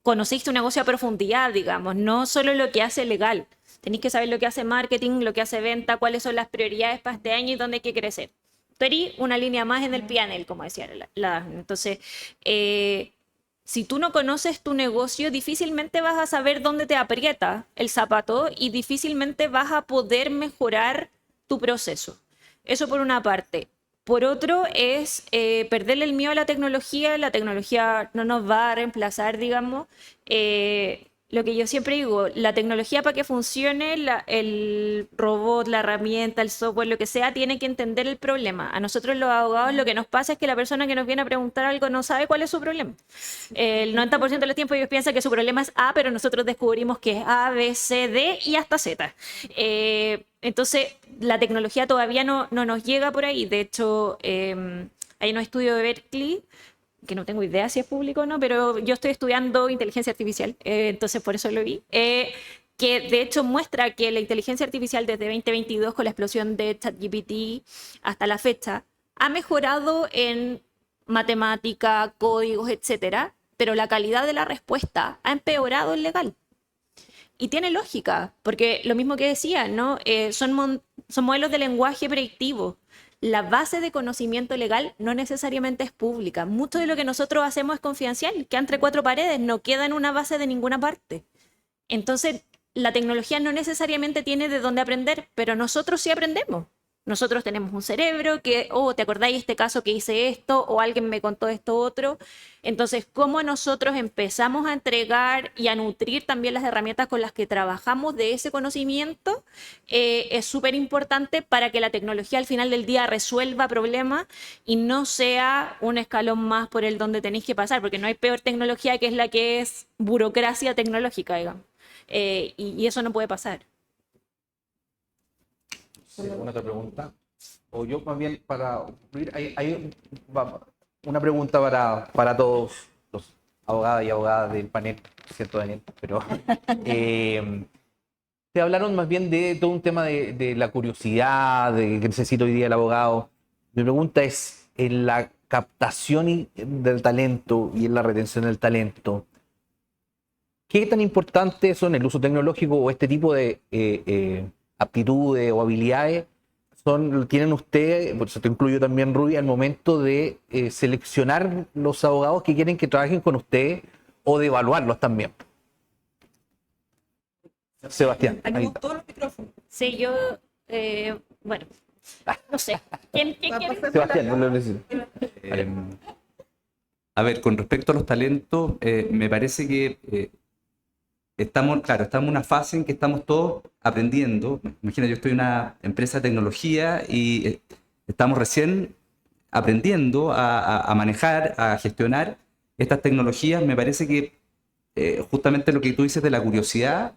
conocéis tu negocio a profundidad, digamos, no solo lo que hace legal. Tenéis que saber lo que hace marketing, lo que hace venta, cuáles son las prioridades para este año y dónde hay que crecer. Tú eres una línea más en el P&L, como decía la Avni. Entonces, si tú no conoces tu negocio, difícilmente vas a saber dónde te aprieta el zapato y difícilmente vas a poder mejorar tu proceso. Eso por una parte. Por otro es perderle el miedo a la tecnología. La tecnología no nos va a reemplazar, digamos. Lo que yo siempre digo, la tecnología para que funcione, el robot, la herramienta, el software, lo que sea, tiene que entender el problema. A nosotros los abogados lo que nos pasa es que la persona que nos viene a preguntar algo no sabe cuál es su problema. El 90% de los tiempos ellos piensan que su problema es A, pero nosotros descubrimos que es A, B, C, D y hasta Z. Entonces, la tecnología todavía no nos llega por ahí. De hecho, hay un estudio de Berkeley, que no tengo idea si es público o no, pero yo estoy estudiando inteligencia artificial, entonces por eso lo vi, que de hecho muestra que la inteligencia artificial desde 2022, con la explosión de ChatGPT hasta la fecha, ha mejorado en matemática, códigos, etcétera, pero la calidad de la respuesta ha empeorado en legal. Y tiene lógica, porque lo mismo que decía, ¿no? Son modelos de lenguaje predictivo. La base de conocimiento legal no necesariamente es pública. Mucho de lo que nosotros hacemos es confidencial, queda entre cuatro paredes, no queda en una base de ninguna parte. Entonces, la tecnología no necesariamente tiene de dónde aprender, pero nosotros sí aprendemos. Nosotros tenemos un cerebro que, oh, ¿te acordáis de este caso que hice esto? O alguien me contó esto otro. Entonces, cómo nosotros empezamos a entregar y a nutrir también las herramientas con las que trabajamos de ese conocimiento es súper importante para que la tecnología al final del día resuelva problemas y no sea un escalón más por el donde tenéis que pasar, porque no hay peor tecnología que es la que es burocracia tecnológica, digamos. Y eso no puede pasar. ¿Alguna otra pregunta? O yo más bien para concluir, una pregunta para todos los abogados y abogadas del panel, ¿cierto, Daniel? Pero te hablaron más bien de todo un tema de la curiosidad, de que necesita hoy día el abogado. Mi pregunta es, en la captación del talento y en la retención del talento, ¿qué tan importante son el uso tecnológico o este tipo de aptitudes o habilidades tienen ustedes, por eso te incluyo también, Ruby, al momento de seleccionar los abogados que quieren que trabajen con ustedes o de evaluarlos también? Sebastián. Tenemos todos los micrófonos. Sí, yo, bueno, no sé. ¿Quién quiere? Sebastián, no lo necesito. A ver, con respecto a los talentos, me parece que estamos en una fase en que estamos todos aprendiendo. Imagina, yo estoy en una empresa de tecnología y estamos recién aprendiendo a manejar, a gestionar estas tecnologías. Me parece que justamente lo que tú dices de la curiosidad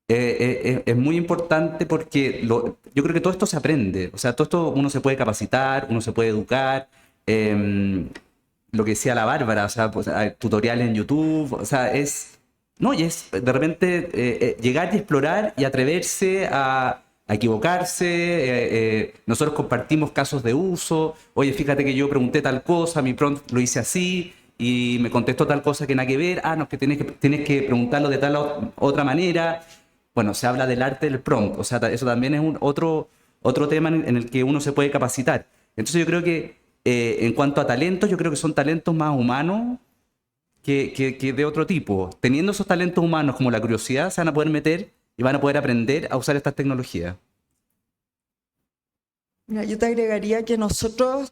es muy importante porque yo creo que todo esto se aprende. O sea, todo esto uno se puede capacitar, uno se puede educar. Lo que decía la Bárbara, o sea, pues, hay tutoriales en YouTube, o sea, no, y es de repente llegar y explorar y atreverse a equivocarse. Nosotros compartimos casos de uso. Oye, fíjate que yo pregunté tal cosa, mi prompt lo hice así y me contestó tal cosa que nada que ver. Ah, no, es que tienes que preguntarlo de tal otra manera. Bueno, se habla del arte del prompt. O sea, eso también es otro tema en el que uno se puede capacitar. Entonces yo creo que en cuanto a talentos, yo creo que son talentos más humanos que de otro tipo. Teniendo esos talentos humanos como la curiosidad, se van a poder meter y van a poder aprender a usar estas tecnologías. Mira, yo te agregaría que nosotros,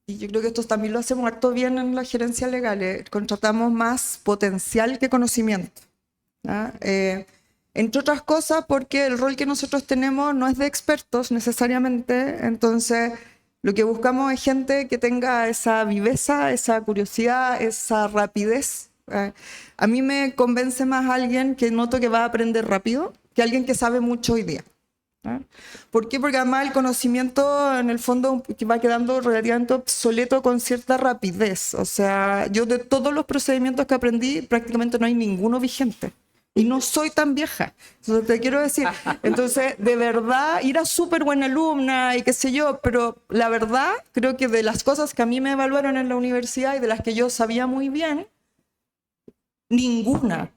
y yo creo que esto también lo hacemos harto bien en las gerencias legales, contratamos más potencial que conocimiento. ¿Ya? Entre otras cosas porque el rol que nosotros tenemos no es de expertos necesariamente, entonces lo que buscamos es gente que tenga esa viveza, esa curiosidad, esa rapidez. A mí me convence más alguien que noto que va a aprender rápido que alguien que sabe mucho hoy día. ¿Por qué? Porque además el conocimiento en el fondo que va quedando relativamente obsoleto con cierta rapidez. O sea, yo de todos los procedimientos que aprendí prácticamente no hay ninguno vigente. Y no soy tan vieja. Entonces, te quiero decir, entonces, de verdad, era súper buena alumna y qué sé yo, pero la verdad, creo que de las cosas que a mí me evaluaron en la universidad y de las que yo sabía muy bien, ninguna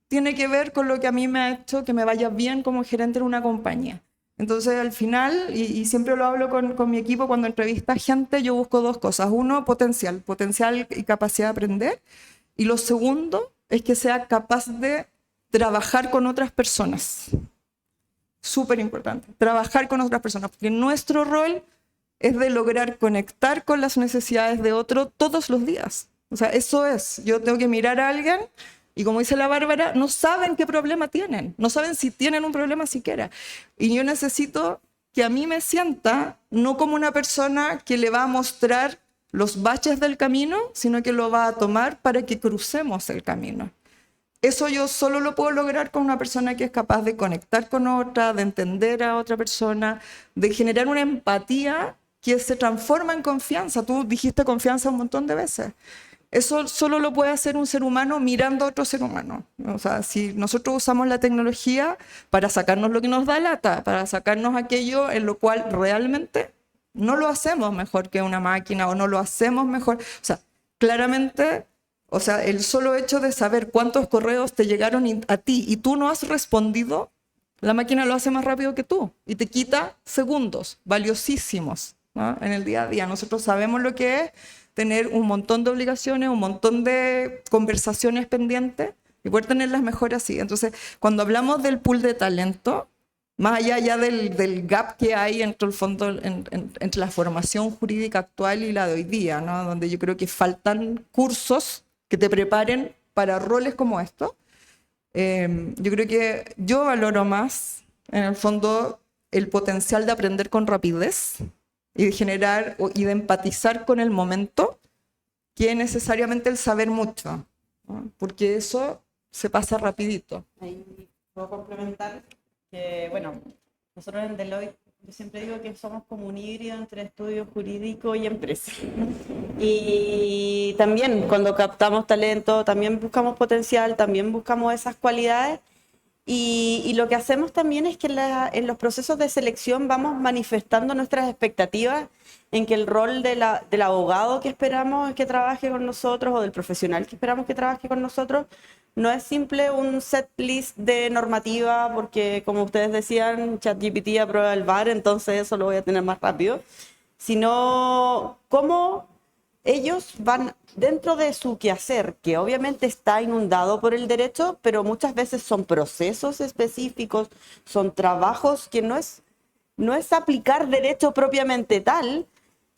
tiene que ver con lo que a mí me ha hecho que me vaya bien como gerente en una compañía. Entonces, al final, y siempre lo hablo con mi equipo cuando entrevista a gente, yo busco dos cosas. Uno, potencial y capacidad de aprender. Y lo segundo es que sea capaz de trabajar con otras personas. Súper importante, trabajar con otras personas, porque nuestro rol es de lograr conectar con las necesidades de otro todos los días. O sea, eso es, yo tengo que mirar a alguien y como dice la Bárbara, no saben qué problema tienen, no saben si tienen un problema siquiera. Y yo necesito que a mí me sienta no como una persona que le va a mostrar los baches del camino, sino que lo va a tomar para que crucemos el camino. Eso yo solo lo puedo lograr con una persona que es capaz de conectar con otra, de entender a otra persona, de generar una empatía que se transforma en confianza. Tú dijiste confianza un montón de veces. Eso solo lo puede hacer un ser humano mirando a otro ser humano. O sea, si nosotros usamos la tecnología para sacarnos lo que nos da lata, para sacarnos aquello en lo cual realmente no lo hacemos mejor que una máquina o no lo hacemos mejor. O sea, claramente, o sea, el solo hecho de saber cuántos correos te llegaron a ti y tú no has respondido, la máquina lo hace más rápido que tú y te quita segundos valiosísimos, ¿no? En el día a día. Nosotros sabemos lo que es tener un montón de obligaciones, un montón de conversaciones pendientes y poder tenerlas mejor así. Entonces, cuando hablamos del pool de talento, más allá ya del gap que hay entre el fondo, entre la formación jurídica actual y la de hoy día, ¿no? Donde yo creo que faltan cursos que te preparen para roles como estos. Yo creo que yo valoro más, en el fondo, el potencial de aprender con rapidez y de generar y de empatizar con el momento, que necesariamente el saber mucho, ¿no? Porque eso se pasa rapidito. Ahí puedo complementar que, bueno, nosotros en Deloitte, yo siempre digo que somos como un híbrido entre estudio jurídico y empresa. Y también cuando captamos talento, también buscamos potencial, también buscamos esas cualidades. Y lo que hacemos también es que en los procesos de selección vamos manifestando nuestras expectativas en que el rol del abogado que esperamos que trabaje con nosotros o del profesional que esperamos que trabaje con nosotros no es simple un set list de normativa, porque como ustedes decían, ChatGPT aprueba el VAR, entonces eso lo voy a tener más rápido, sino cómo ellos van dentro de su quehacer, que obviamente está inundado por el derecho, pero muchas veces son procesos específicos, son trabajos que no es aplicar derecho propiamente tal,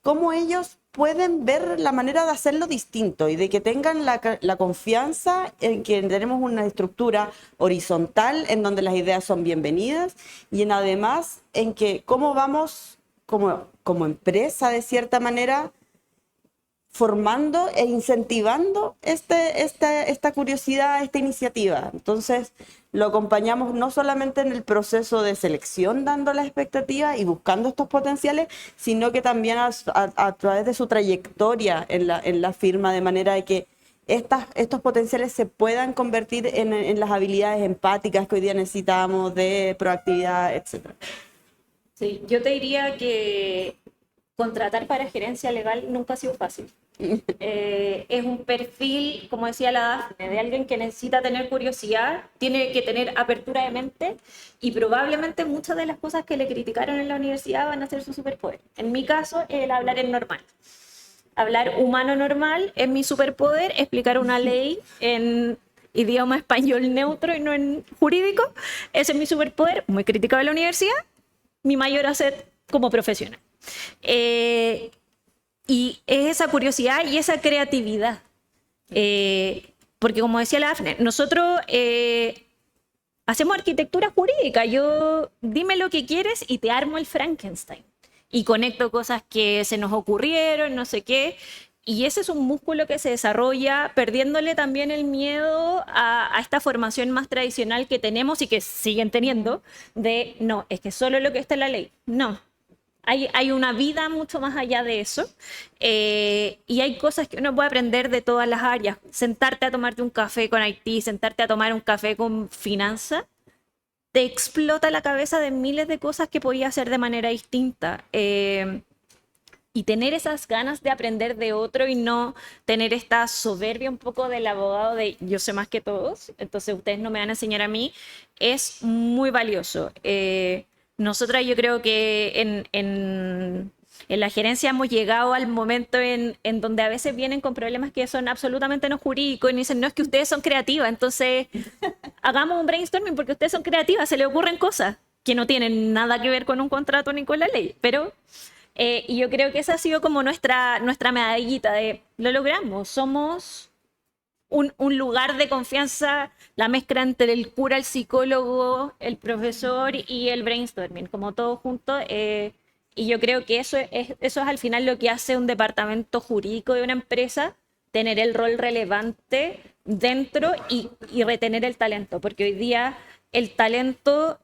cómo ellos pueden ver la manera de hacerlo distinto y de que tengan la confianza en que tenemos una estructura horizontal en donde las ideas son bienvenidas y además en que cómo vamos como empresa de cierta manera formando e incentivando esta curiosidad, esta iniciativa. Entonces, lo acompañamos no solamente en el proceso de selección, dando las expectativas y buscando estos potenciales, sino que también a través de su trayectoria en la firma, de manera de que estos potenciales se puedan convertir en las habilidades empáticas que hoy día necesitamos, de proactividad, etc. Sí, yo te diría que contratar para gerencia legal nunca ha sido fácil. Es un perfil, como decía la Dafne, de alguien que necesita tener curiosidad, tiene que tener apertura de mente y probablemente muchas de las cosas que le criticaron en la universidad van a ser su superpoder. En mi caso, el hablar es normal. Hablar humano normal es mi superpoder, explicar una ley en idioma español neutro y no en jurídico, ese es mi superpoder, muy criticado en la universidad, mi mayor asset como profesional. Y es esa curiosidad y esa creatividad. Porque como decía la Dafne, nosotros hacemos arquitectura jurídica. Yo dime lo que quieres y te armo el Frankenstein. Y conecto cosas que se nos ocurrieron, no sé qué. Y ese es un músculo que se desarrolla perdiéndole también el miedo a esta formación más tradicional que tenemos y que siguen teniendo de, no, es que solo lo que está en la ley. No. Hay una vida mucho más allá de eso y hay cosas que uno puede aprender de todas las áreas. Sentarte a tomarte un café con IT, sentarte a tomar un café con finanzas, te explota la cabeza de miles de cosas que podías hacer de manera distinta. Y tener esas ganas de aprender de otro y no tener esta soberbia un poco del abogado de yo sé más que todos, entonces ustedes no me van a enseñar a mí, es muy valioso. Nosotras yo creo que en la gerencia hemos llegado al momento en donde a veces vienen con problemas que son absolutamente no jurídicos y nos dicen, no, es que ustedes son creativas, entonces hagamos un brainstorming porque ustedes son creativas, se les ocurren cosas que no tienen nada que ver con un contrato ni con la ley, pero y yo creo que esa ha sido como nuestra medallita de lo logramos, somos un lugar de confianza, la mezcla entre el cura, el psicólogo, el profesor y el brainstorming, como todo junto. Y yo creo que eso es al final lo que hace un departamento jurídico de una empresa, tener el rol relevante dentro y retener el talento, porque hoy día el talento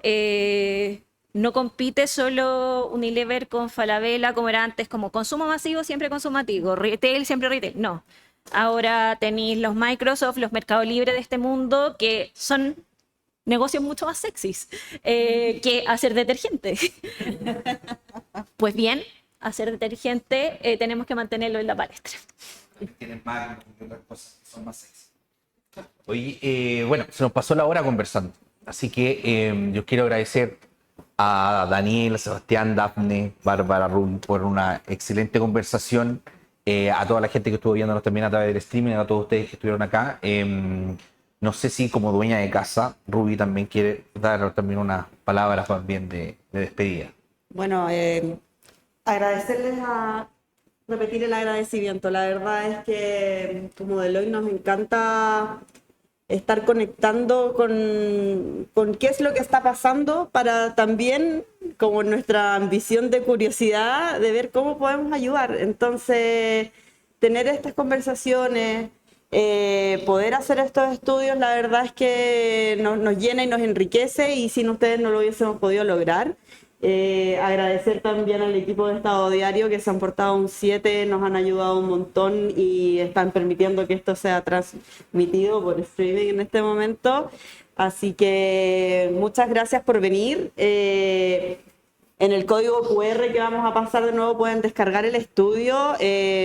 no compite solo Unilever con Falabella como era antes, como consumo masivo, siempre consumo masivo, retail, siempre retail. No. Ahora tenéis los Microsoft, los Mercado Libre de este mundo, que son negocios mucho más sexys que hacer detergente. Pues bien, hacer detergente tenemos que mantenerlo en la palestra. Tienen más y otras cosas que son más sexy. Oye, bueno, se nos pasó la hora conversando, así que yo quiero agradecer a Daniel, a Sebastián, Dafne, Bárbara, Rul por una excelente conversación. A toda la gente que estuvo viéndonos también a través del streaming, a todos ustedes que estuvieron acá. No sé si como dueña de casa, Ruby también quiere dar también unas palabras también de despedida. Bueno, agradecerles repetir el agradecimiento. La verdad es que como Deloitte nos encanta estar conectando con qué es lo que está pasando para también, como nuestra ambición de curiosidad, de ver cómo podemos ayudar. Entonces, tener estas conversaciones, poder hacer estos estudios, la verdad es que nos llena y nos enriquece, y sin ustedes no lo hubiésemos podido lograr. Agradecer también al equipo de Estado Diario, que se han portado un 7, nos han ayudado un montón y están permitiendo que esto sea transmitido por streaming en este momento. Así que muchas gracias por venir. En el código QR que vamos a pasar de nuevo pueden descargar el estudio.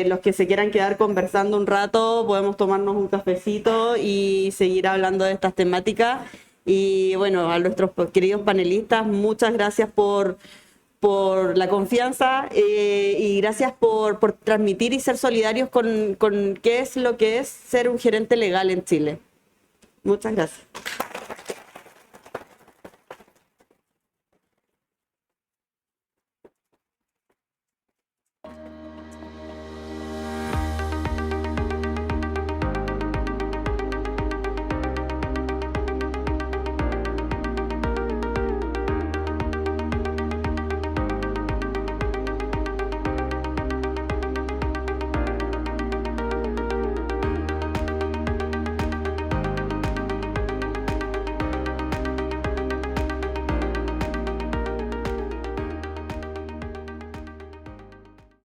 Los que se quieran quedar conversando un rato, podemos tomarnos un cafecito y seguir hablando de estas temáticas. Y bueno, a nuestros queridos panelistas, muchas gracias por la confianza, y gracias por transmitir y ser solidarios con qué es lo que es ser un gerente legal en Chile. Muchas gracias.